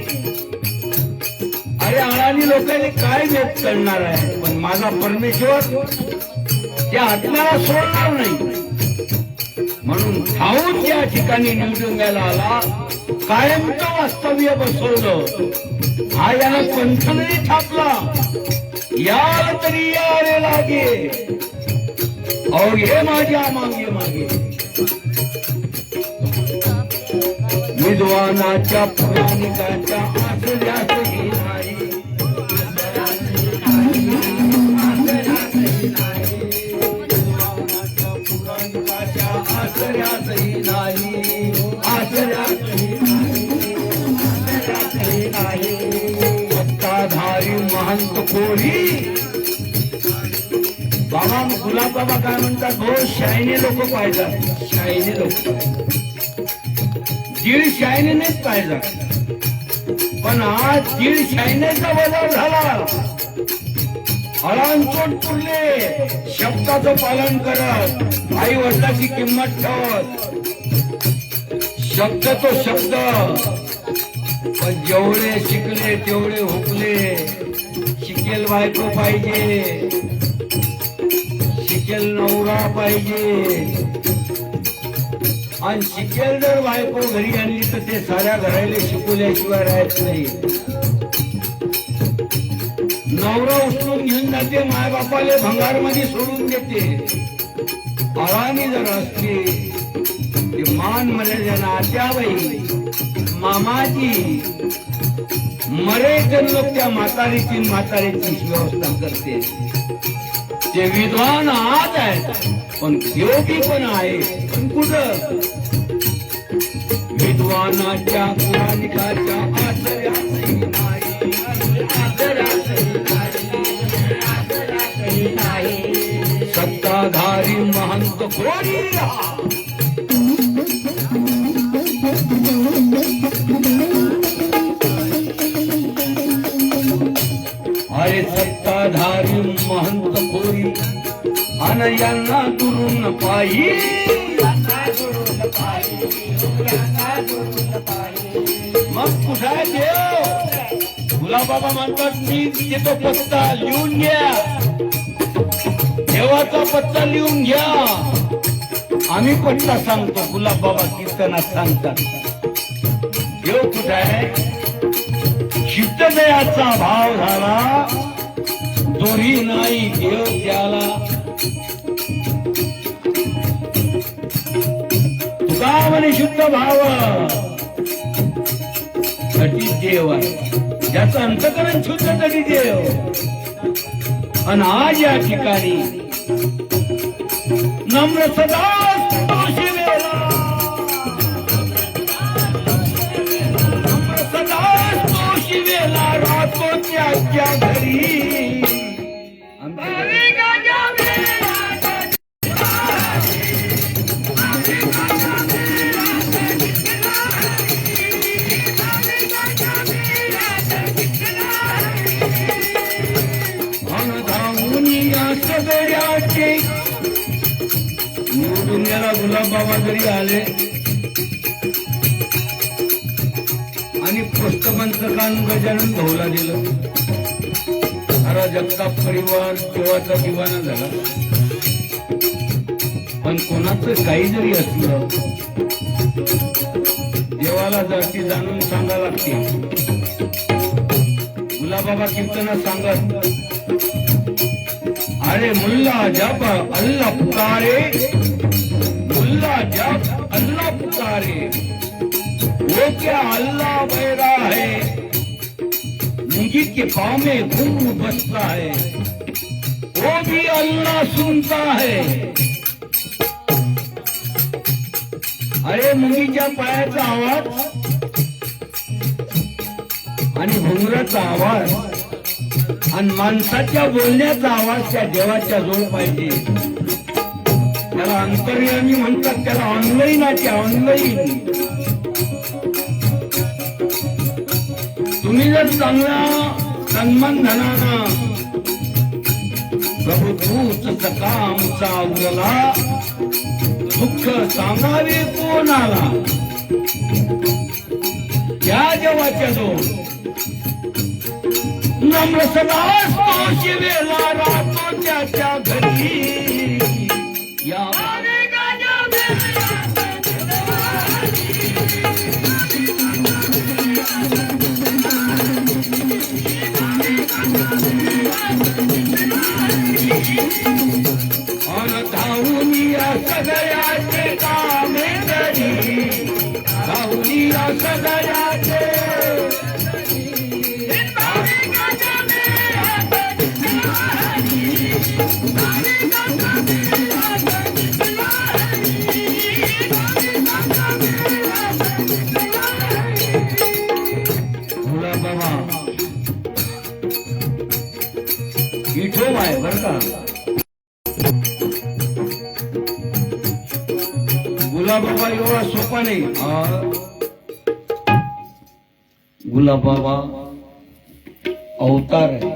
अरे अडाणी लोकांनी काय वेद करणार आहे, पण माझा परमेश्वर त्या आत्म्याला सोडणार नाही. म्हणून ठाऊन या ठिकाणी निवडुंगाला आला, कायमचं वास्तव्य बसवलं. हा याला पंथ नाही छापला, याल तरी यावे लागे अवघे माझ्या मागे मागे. विद्वानाच्या पुराणिकाच्या आसऱ्यासही नाही. विद्वानाच्या पुराणिकाच्या आसऱ्यासही नाही. आसऱ्यासही नाही. सत्ताधारी महंत कोरी बाबा गुलाब बाबा काय म्हणतात, हो शायने लोक पाहिजेत. शायने लोक दीड शायनेच पाहिजे, पण आज दीड शायनेचा बदल झाला. अळांचोट पुरले, शब्दाचं पालन करत, आई वडिलाची किंमत ठेवत. शब्द तो शब्द, पण जेवढे शिकले तेवढे हुकले. शिकेल बायको पाहिजे, शिकेल नवरा पाहिजे, आणि शिकेल जर बायको घरी आणली तर ते साऱ्या घराला शिकवल्याशिवाय राहत नाही. नवरा उचलून घेऊन जाते, मायबापाले भंगारमध्ये सोडून देते. अळानी जर असते ते मान मर्यादा आत्याबाई मामाची मरे लोक त्या म्हातारीची व्यवस्था करते. ते विद्वान आज आहेत, पण योगी पण आहे, पण कुठं विद्वानाच्या पुराणिकाच्या आश्रयासही नाही. सत्ताधारी महंत कोरी अरे सत्ताधारी महंत कोरी अन यांना दुरून पायी. मग कुठे आहे देव? गुलाबाबा म्हणतात मी देतो पत्ता, लिहून घ्या. देवाचा पत्ता लिहून घ्या. आम्ही पत्ता सांगतो, गुलाबाबा कीर्तनात सांगतात. देव कुठे आहे? शिद्धदयाचा भाव झाला, दोरी नाही देव त्याला. तुका म्हणे शुद्ध भाव तटी देव आहे, ज्याचं अंतकरण शुद्ध तटी देव. आणि आज या ठिकाणी नम्र सदा शिवेला, नम्र सदा शिवेला रात गुलाब बाबा जरी आले आणि पुस्तकांचं कान गजानन भाऊला दिलं, सारा जगताप परिवार देवाचा दिवाना झाला. पण कोणाचं काही जरी असलं देवाला जाती जाणून सांगा लागते. गुलाबाबा कीर्तना सांगत, अरे मुल्ला जब अल्लाह पुकारे, मुल्ला जब अल्लाह पुकारे, वो क्या अल्लाह बहरा है, मुझी के पाँव में घूम बसता है, वो भी अल्लाह सुनता है. अरे मुंगीच्या पायाचा आवाज आणि घुंगराचा आवाज आणि माणसाच्या बोलण्याचा आवाज त्या देवाच्या जोड पाहिजे. त्याला अंतर्यामी म्हणतात, त्याला ऑनलाईन आहे, ऑनलाईन. तुम्ही जर चांगला सन्मान धनाना प्रभू तूच कामचा उरला, दुःख सांगावे कोणाला, त्या देवाच्या जोड नम्र सदा असतो शिवेला राहतो त्याच्या घरी. या धावून या सगळ्याचे कामे करी, धावून या सगळ्याचे बाबा इठो आहे बर का. गुलाब बाबा एवढा सोपा नाही. गुलाब बाबा अवतार आहे.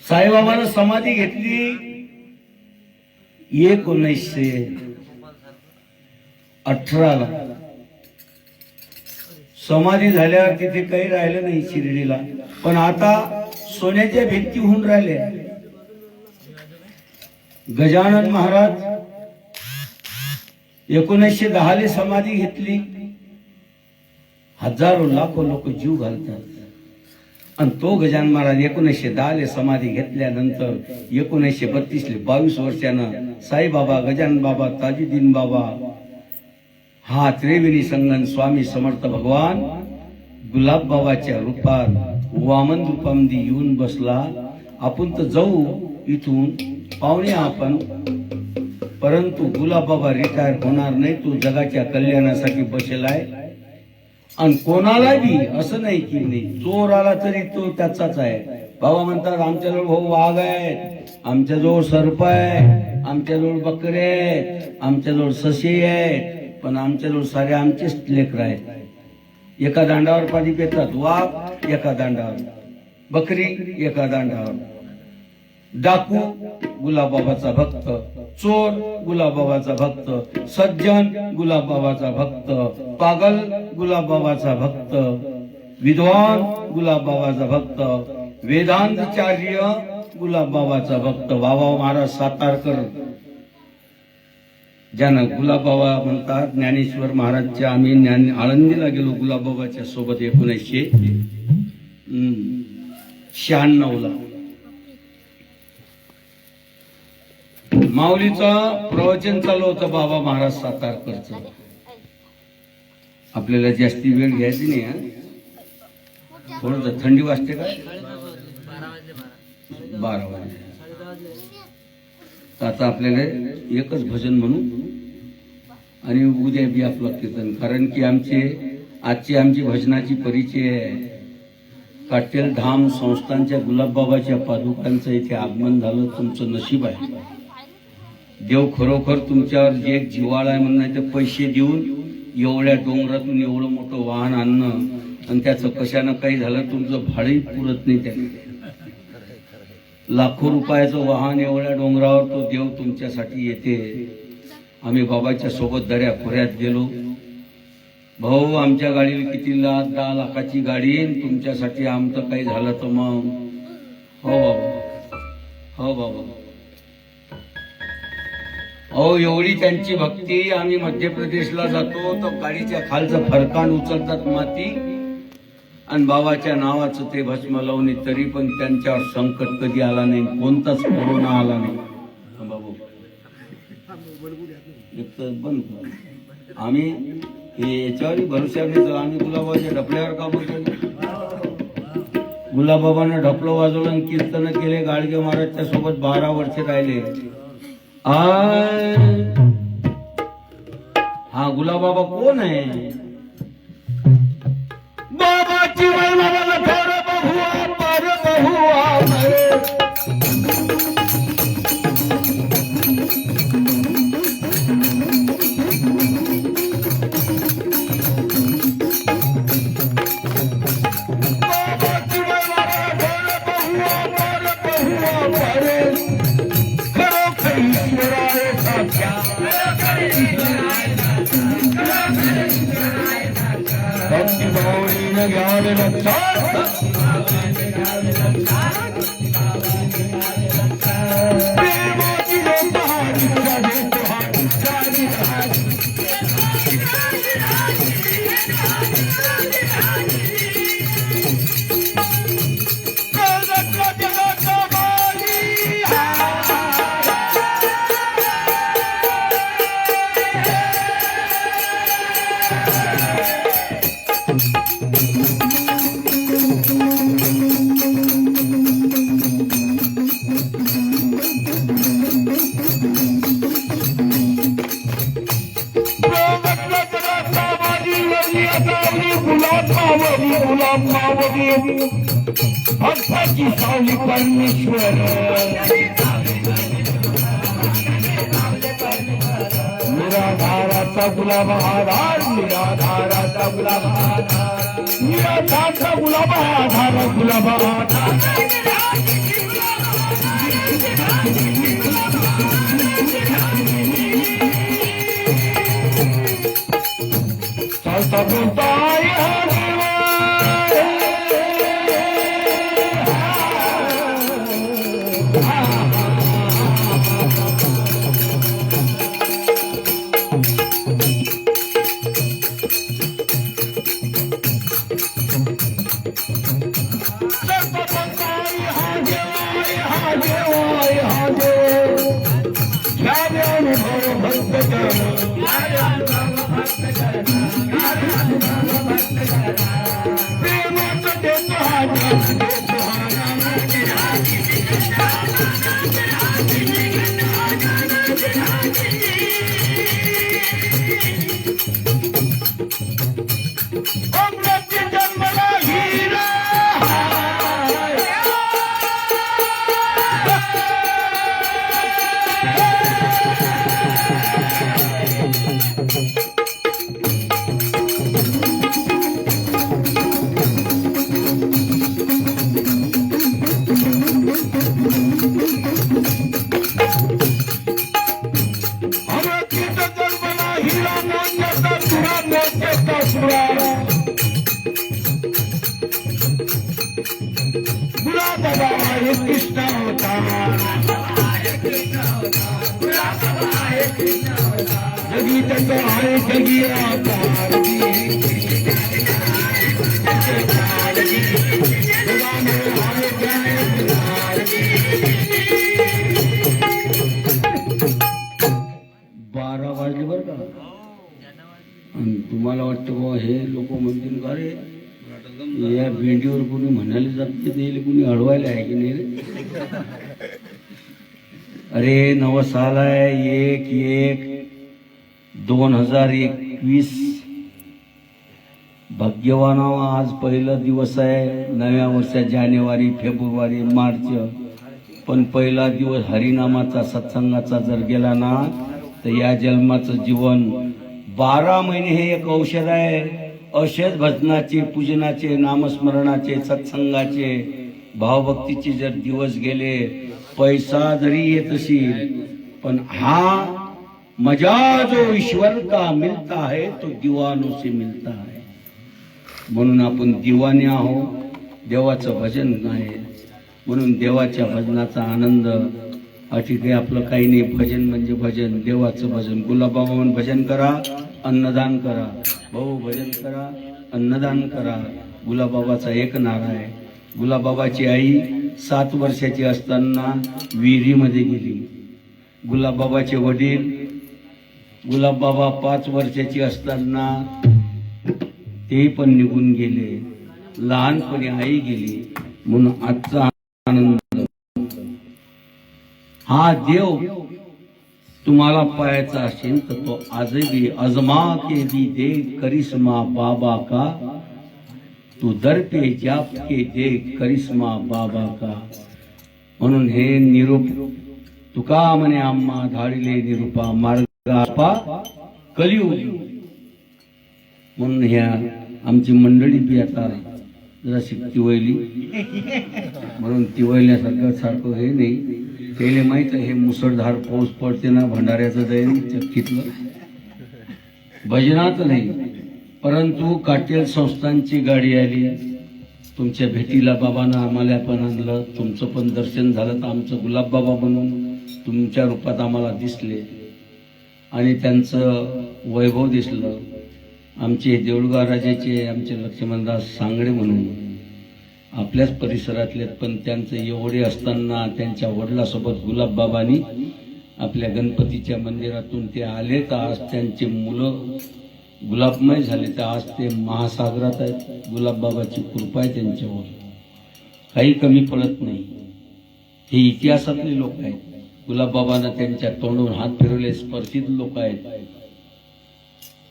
साईबाबानं समाधी घेतली 1918ला. समाधी झाल्यावर तिथे काही राहिलं नाही शिर्डीला, पण आता सोन्याच्या भिंती होऊन राहिल्या. गजानन महाराज 1910 समाधी घेतली. हजारो लाखो लोक जीव घालतात. आणि तो गजानन महाराज 1910 समाधी घेतल्यानंतर 1932 22 वर्षानं साईबाबा, गजानन बाबा, ताजुद्दीन बाबा हा त्रिवेणी संगम स्वामी समर्थ भगवान गुलाब बाबाच्या रूपात वामन रूपामध्ये येऊन बसला. आपण तर जाऊ इथून पाहुणे आपण, परंतु गुलाब बाबा रिटायर होणार नाही. तो जगाच्या कल्याणासाठी बसलाय. आणि कोणाला बी असं नाही की नाही, चोर आला तरी तो त्याचाच आहे. बाबा म्हणतात आमच्याजवळ भाऊ वाघ आहेत, आमच्याजवळ सर्प आहे, आमच्याजवळ बकरे आहेत, आमच्याजवळ ससे आहेत, पण आमच्याजवळ सारे आमचेच लेकर आहेत. एका दांडावर पाणी पितात वाघ, एका दांडावर बकरी, एका दांडावर डाकू गुलाबबाबाचा भक्त, चोर गुलाबबाबाचा भक्त, सज्जन गुलाबबाबाचा भक्त, पागल गुलाबबाबाचा भक्त, विद्वान गुलाबबाबाचा भक्त, वेदांतचार्य गुलाबबाबाचा भक्त. बाबा महाराज सातारकर ज्यानं गुलाबबाबा म्हणतात. ज्ञानेश्वर महाराजच्या आम्ही आळंदीला गेलो गुलाबबाबाच्या सोबत 1996ला. माऊलीचं प्रवचन चालू होतं बाबा महाराज सातारकरचं. आपल्याला जास्ती वेळ घ्यायची नाही. थोडं थंडी वाजते का? 12 वाजले. आता आपल्याला एकच भजन म्हणू आणि उद्या बी आपलं कीर्तन. कारण की आजची आमची भजनाची परिचय आहे. काटेल धाम संस्थांच्या गुलाबबाबाच्या पादुकांचं इथे आगमन झालं. तुमचं नशीब आहे. देव खरोखर तुमच्यावर जे जिव्हाळा आहे म्हणून, ते पैसे देऊन एवढ्या डोंगरातून एवढं मोठं वाहन आणणं आणि त्याचं कशानं काही झालं तुमचं भाडंही पुरत नाही. त्याने लाखो रुपयाचं वाहन एवढ्या डोंगरावर तो देव तुमच्यासाठी येते. आम्ही बाबाच्या सोबत दऱ्या खोऱ्यात गेलो. भाऊ आमच्या गाडीला किती 10 लाखाची गाडी आहे, तुमच्यासाठी आमचं काही झालं तर मग. हो बाबा, हो बाबा. अहो एवढी त्यांची भक्ती. आम्ही मध्य प्रदेशला जातो तर गाडीच्या खालचं फरकांड उचलतात माती आणि बाबाच्या नावाचं ते भस्म लावणे, तरी पण त्यांच्यावर संकट कधी आला नाही, कोणताच कोरोना आला नाही. बाबू बंद कर. आम्ही हे याच्यावरही भरोश्यावर नाही, आम्ही गुलाबाच्या ढपल्यावर का बोलतो. गुलाबाबानं ढपलं वाजवलं आणि कीर्तन केले. गाडगे महाराजच्या सोबत 12 वर्षे राहिले. हा गुलाबाबा कोण आहे. बाबाची वय बाबाला थोडं बहुआ पार बहुआ मरे. बाबाची वय बाबाला थोडं बहुआ पार बहुआ मरे. खरोखर ईश्वराय साक्षात. भक्ती भावनेनं घ्यावे लक्षात. प्रेमाची लोकहानी भक्ताची सावली परमेश्वर. निराधाराचा गुलाब आधार, निराधाराचा गुलाब आधार, निराधाराचा गुलाब आधार, गुलाब आधार. चालता बोलता तुम्हाला वाटतं बाबा हे लोक म्हणतील का रे या भेंडीवर कोणी म्हणायला जात नाही, कोणी अडवायला आहे की नाही रे. अरे नवं साल आहे 1/1/2021. भाग्यवान आज पहिला दिवस आहे नव्या वर्षात. जानेवारी फेब्रुवारी मार्च पण पहिला दिवस हरिनामाचा सत्संगाचा जर गेला ना तर या जन्माचं जीवन 12 महिने हे एक औषध आहे. औषध भजनाचे, पूजनाचे, नामस्मरणाचे, सत्संगाचे, भावभक्तीचे जर दिवस गेले, पैसा जरी येत असेल पण हा 12 महिने हे एक औषध आहे. औषध भजनाचे, पूजनाचे, नामस्मरणाचे, सत्संगाचे, भावभक्तीचे जर दिवस गेले, पैसा जरी येत असेल पण हा 12 महिने हे एक औषध आहे. औषध भजनाचे, पूजनाचे, नामस्मरणाचे, सत्संगाचे, भावभक्तीचे जर दिवस गेले, पैसा जरी येत असेल पण हा मजा जो ईश्वर का मिलता है तो दीवानों से मिलता है. म्हणून आपण दिवाने आहोत, देवाचं भजन आहे. म्हणून देवाच्या भजनाचा आनंद अटी काही आपलं काही नाही. भजन म्हणजे भजन, देवाचं भजन. गुलाबबाबा म्हणून भजन करा, अन्नदान करा. भाऊ भजन करा, अन्नदान करा. गुलाबबाबाचा एक नारा आहे. गुलाबबाबाची आई 7 वर्षाची असताना विहिरीमध्ये गेली. गुलाबबाबाचे वडील गुलाबबाबा 5 वर्षाची असताना ते पण निघून गेले. लहानपणी आई गेली. म्हणून आजचा आनंद हा देव तुम्हाला पाहायचा असेल तर तो आजही अजमा के दी दे करिश्मा बाबा का, तू दर पे जाप के दे करिश्मा बाबा का. म्हणून हे निरूप तुका म्हणे आम्हा धाडिले निरूपा मार्गापा कलियुगी. म्हणून ह्या आमची मंडळी बी आता जराशी तिवयली. म्हणून तिवयल्यासारखं सारखं हे नाही. त्याला माहित आहे हे मुसळधार पाऊस पडते ना, भंडाऱ्याचं दैन चक्कीतलं भजनात नाही. परंतु काटेल संस्थांची गाडी आली तुमच्या भेटीला. बाबांना आम्हाला पण आणलं, तुमचं पण दर्शन झालं. तर आमचं गुलाबबाबा म्हणून तुमच्या रूपात आम्हाला दिसले आणि त्यांचं वैभव दिसलं. आमचे देऊळगाव राजाचे आमचे लक्ष्मणदास सांगडे म्हणून आपल्याच परिसरातले, पण त्यांचं एवढे असताना त्यांच्या वडिलासोबत गुलाबबाबांनी आपल्या गणपतीच्या मंदिरातून ते आले. तर आज त्यांचे मुलं गुलाबमय झाले. तर आज ते महासागरात आहेत. गुलाबबाबाची कृपा आहे त्यांच्यावर, काही कमी पडत नाही. हे इतिहासातले लोक आहेत. गुलाबबाबांना त्यांच्या तोंडून हात फिरवले स्पर्शित लोक आहेत.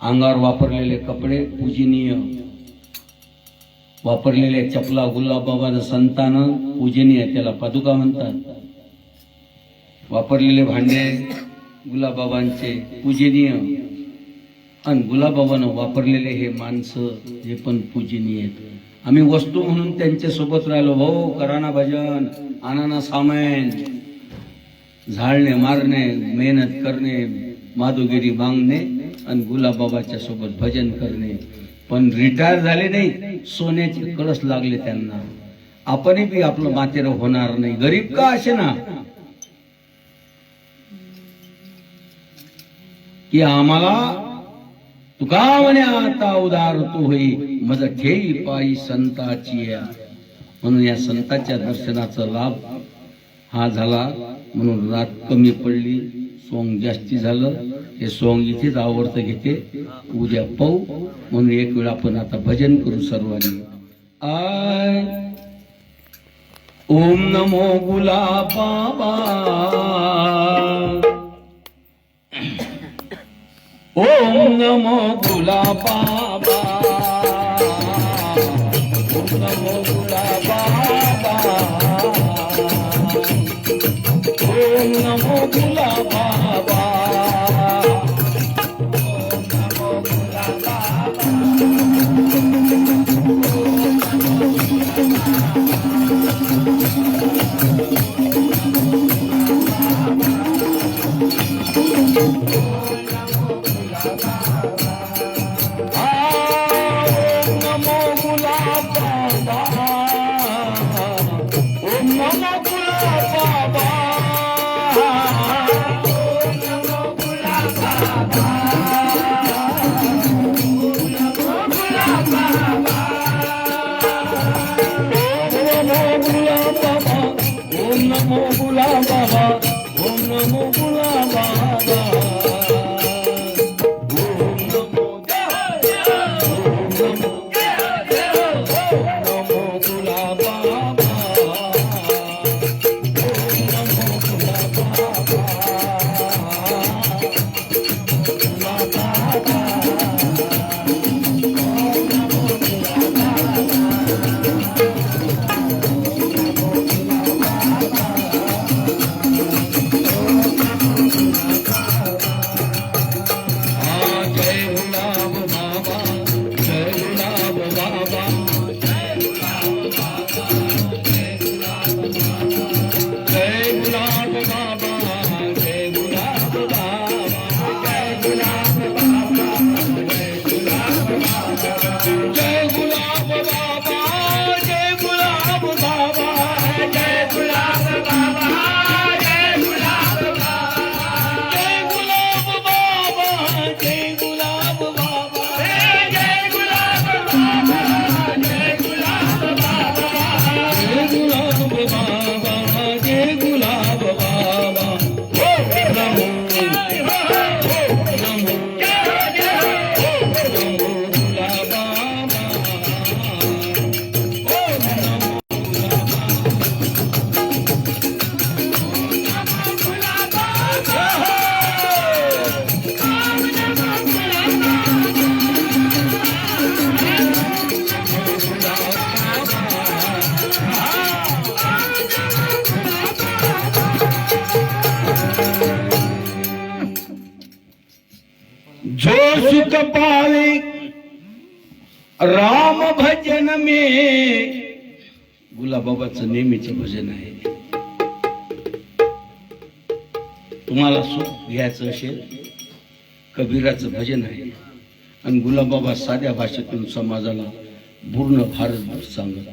अंगावर वापरलेले कपडे पूजनीय, वापरलेल्या चपला गुलाबबाबांना संतान पूजनीय, त्याला पादुका म्हणतात. वापरलेले भांडे गुलाबबाबांचे पूजनीय, आणि गुलाबबाबांना वापरलेले हे माणसं हे पण पूजनीय आहेत. आम्ही वस्तू म्हणून त्यांच्या सोबत राहिलो. भाऊ कराना भजन, आनाना सामान, झाडणे मारणे, मेहनत करणे, माधुगिरी मागणे आणि गुलाबबाबाच्या सोबत भजन करणे. पण रिटायर झाले नाही, सोन्याचे कळस लागले त्यांना. आपणही बी आपलं मातेर होणार नाही, गरीब का असे ना, की आम्हाला तुका म्हणे आता उदार तू होई मज ठेई पायी संताची. म्हणून या संताच्या दर्शनाचा लाभ हा झाला. म्हणून रात कमी पडली, सोंग जास्ती झालं. हे सोंग इथेच आवडतं घेते, उद्या पाहू. म्हणून एक वेळ आपण आता भजन करू सर्वांनी. आय ओम नमो गुलाबाबा, ओम नमो गुलाबाबा, ओम नमो गुलाबाबा, ओम नमो गुलाबाबा, ओम नमो जय गुलाब बाबा, जय गुलाब बाबा, जय गुलाब बाबा, जय गुलाब बाबा, जय गुलाब बाबा, जय गुलाब बाबा, जय गुलाब बाबा, जय गुलाब बाबा, जय गुलाब बाबा, जय गुलाब बाबा। नमो नमो जो सुख पावे राम भजन में, गुलाबाबाचं नेहमीचं भजन आहे. तुम्हाला सुख घ्यायचं असेल, कबीराचं भजन आहे. आणि गुलाबाबा साध्या भाषेतून समाजाला पूर्ण भारतभर सांगत.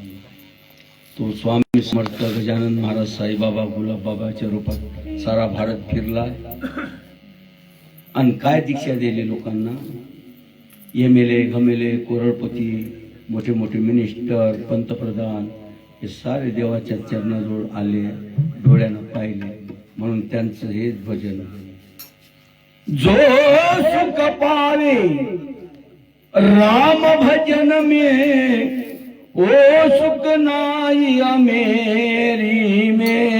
तो स्वामी समर्थ गजानन महाराज साईबाबा गुलाबबाबाच्या रूपात सारा भारत फिरला आणि काय दीक्षा दिली लोकांना. MLA गमेले करोडपती, मोठे मोठे मिनिस्टर, पंतप्रधान हे सारे देवाच्या चरणाजवळ आले, डोळ्यानं पाहिले. म्हणून त्यांचं हेच भजन. जो सुख पावे राम भजन में, ओ सुख नाई मेरी में,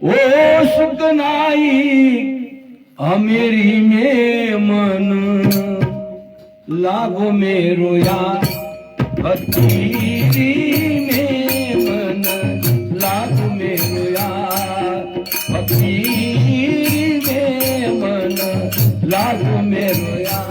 ओ सुख नाई अमेरी में मन लागो मेरो यार, भक्ति में मन लागो मेरो यार, भक्ति में मन लागो मेरो यार.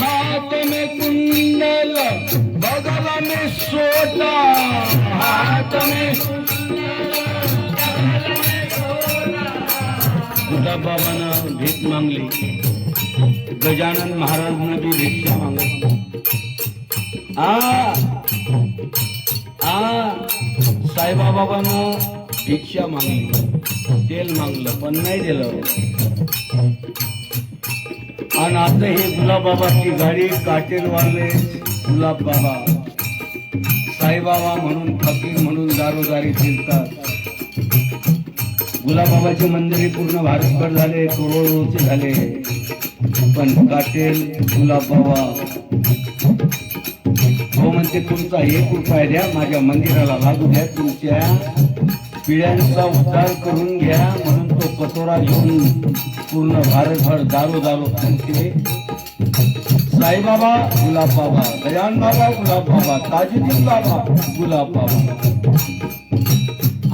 हाथ में कुंडल, बगल में सोटा, हाथ में गुलाबाबानं भीक मागली. गजानन महाराजांना बी भिक्षा मागली. साईबाबानं भिक्षा मागली, तेल मागलं पण नाही दिलं. आणि आता ही गुलाबबाबाची गाडी काटेलवाले गुलाबबाबा साईबाबा म्हणून फकीर म्हणून दारोदारी फिरतात. गुलाबबाबाचे मंदिर पूर्ण भारतभर झाले, करोडोचे झाले. पण काटेल गुलाबबाबा हो म्हणते तुमचा 1 रुपया द्या, माझ्या मंदिराला लागू द्या, तुमच्या पिढ्यांचा उद्धार करून घ्या. म्हणून तो कटोरा घेऊन पूर्ण भारतभर दारो फिरते. साईबाबा गुलाब बाबा, गजान बाबा गुलाब बाबा, ताजुद्दीन बाबा गुलाब बाबा।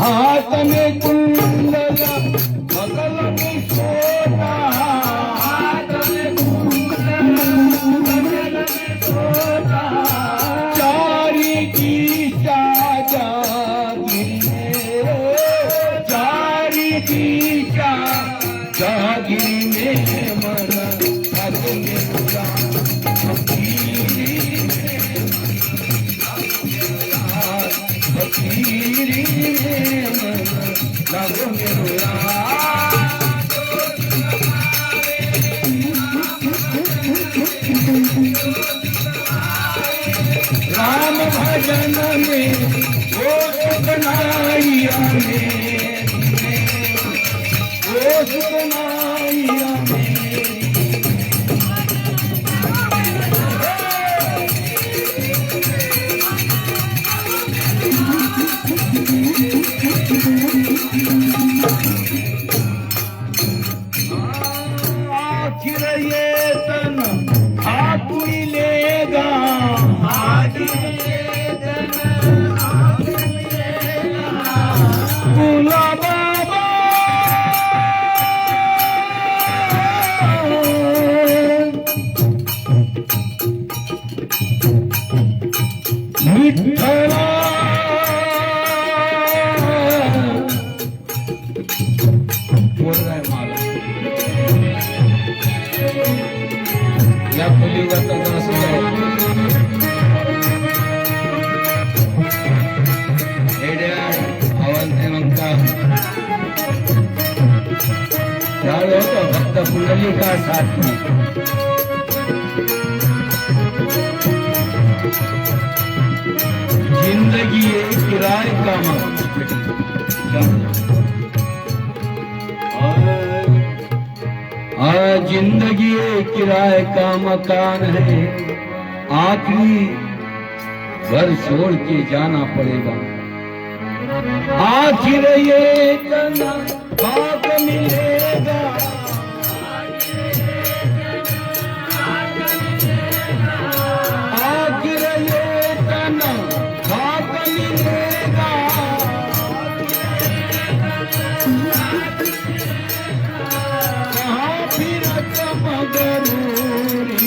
हाथ में कुंडला बगल में सोना, हाथ में कुंडला बगल में सोना, चारी दिशा जागिरी, चारी दिशा जागिरी में मन लगने लगा, फकीरी में मन लगने लगा। राम भजन में वो सुखनाइया में, वो सुखनाइया में। आखिर ये तन आपुरी लेगा, गुलाब बाबा विठ्ठला बोल रहा है मला या कलियुगाचा दास आहे। आवाज नेमका त्यावेळी होतो फक्त पुंडलिका साथी। जिंदगी एक किराए का जिंदगी एक किराए का मकान है, आखिरी घर छोड़ के जाना पड़ेगा। आखिर ये तना भाग मिलेगा, आखिर ये तना भाग मिलेगा। कहाँ फिर मगरूरी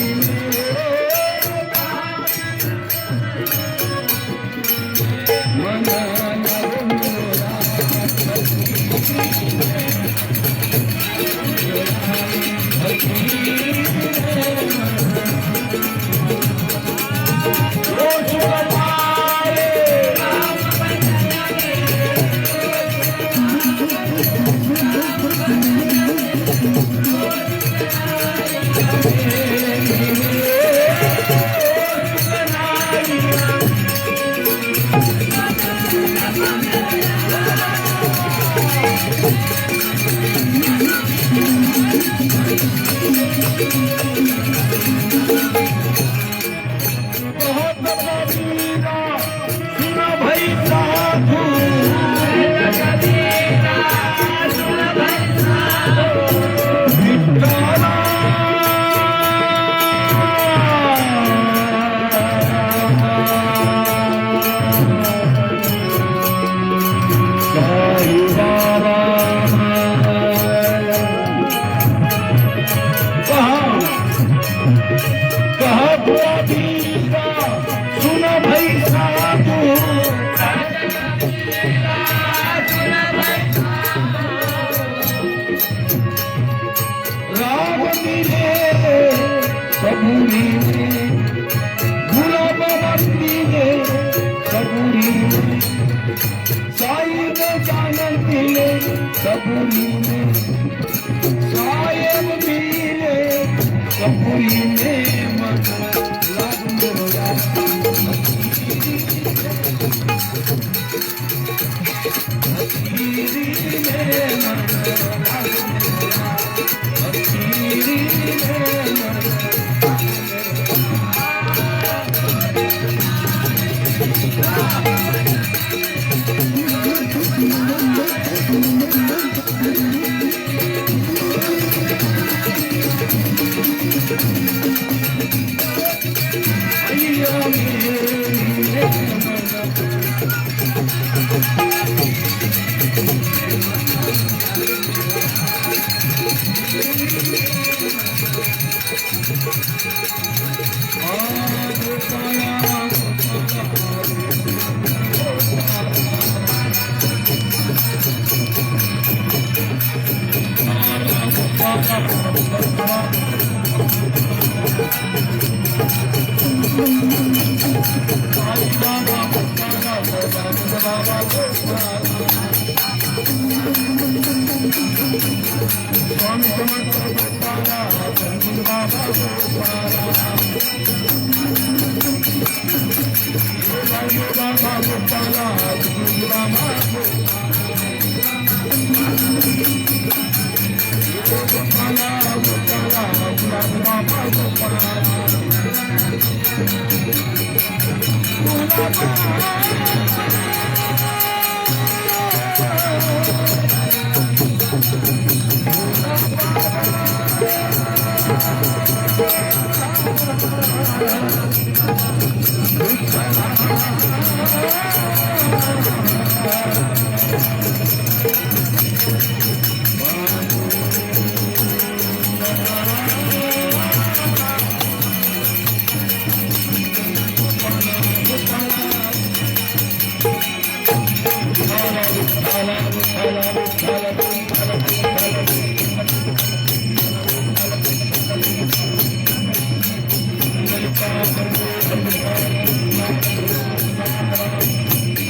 सबूरी में गुलाब बंदी ने सबूरी में साहिब जानन मिले सबूरी में साहिब मिले सबूरी में मन लग मोरा हसीरी में मन लग मोरा हसीरी में मन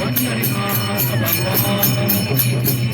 पंढरीनाथ भगवान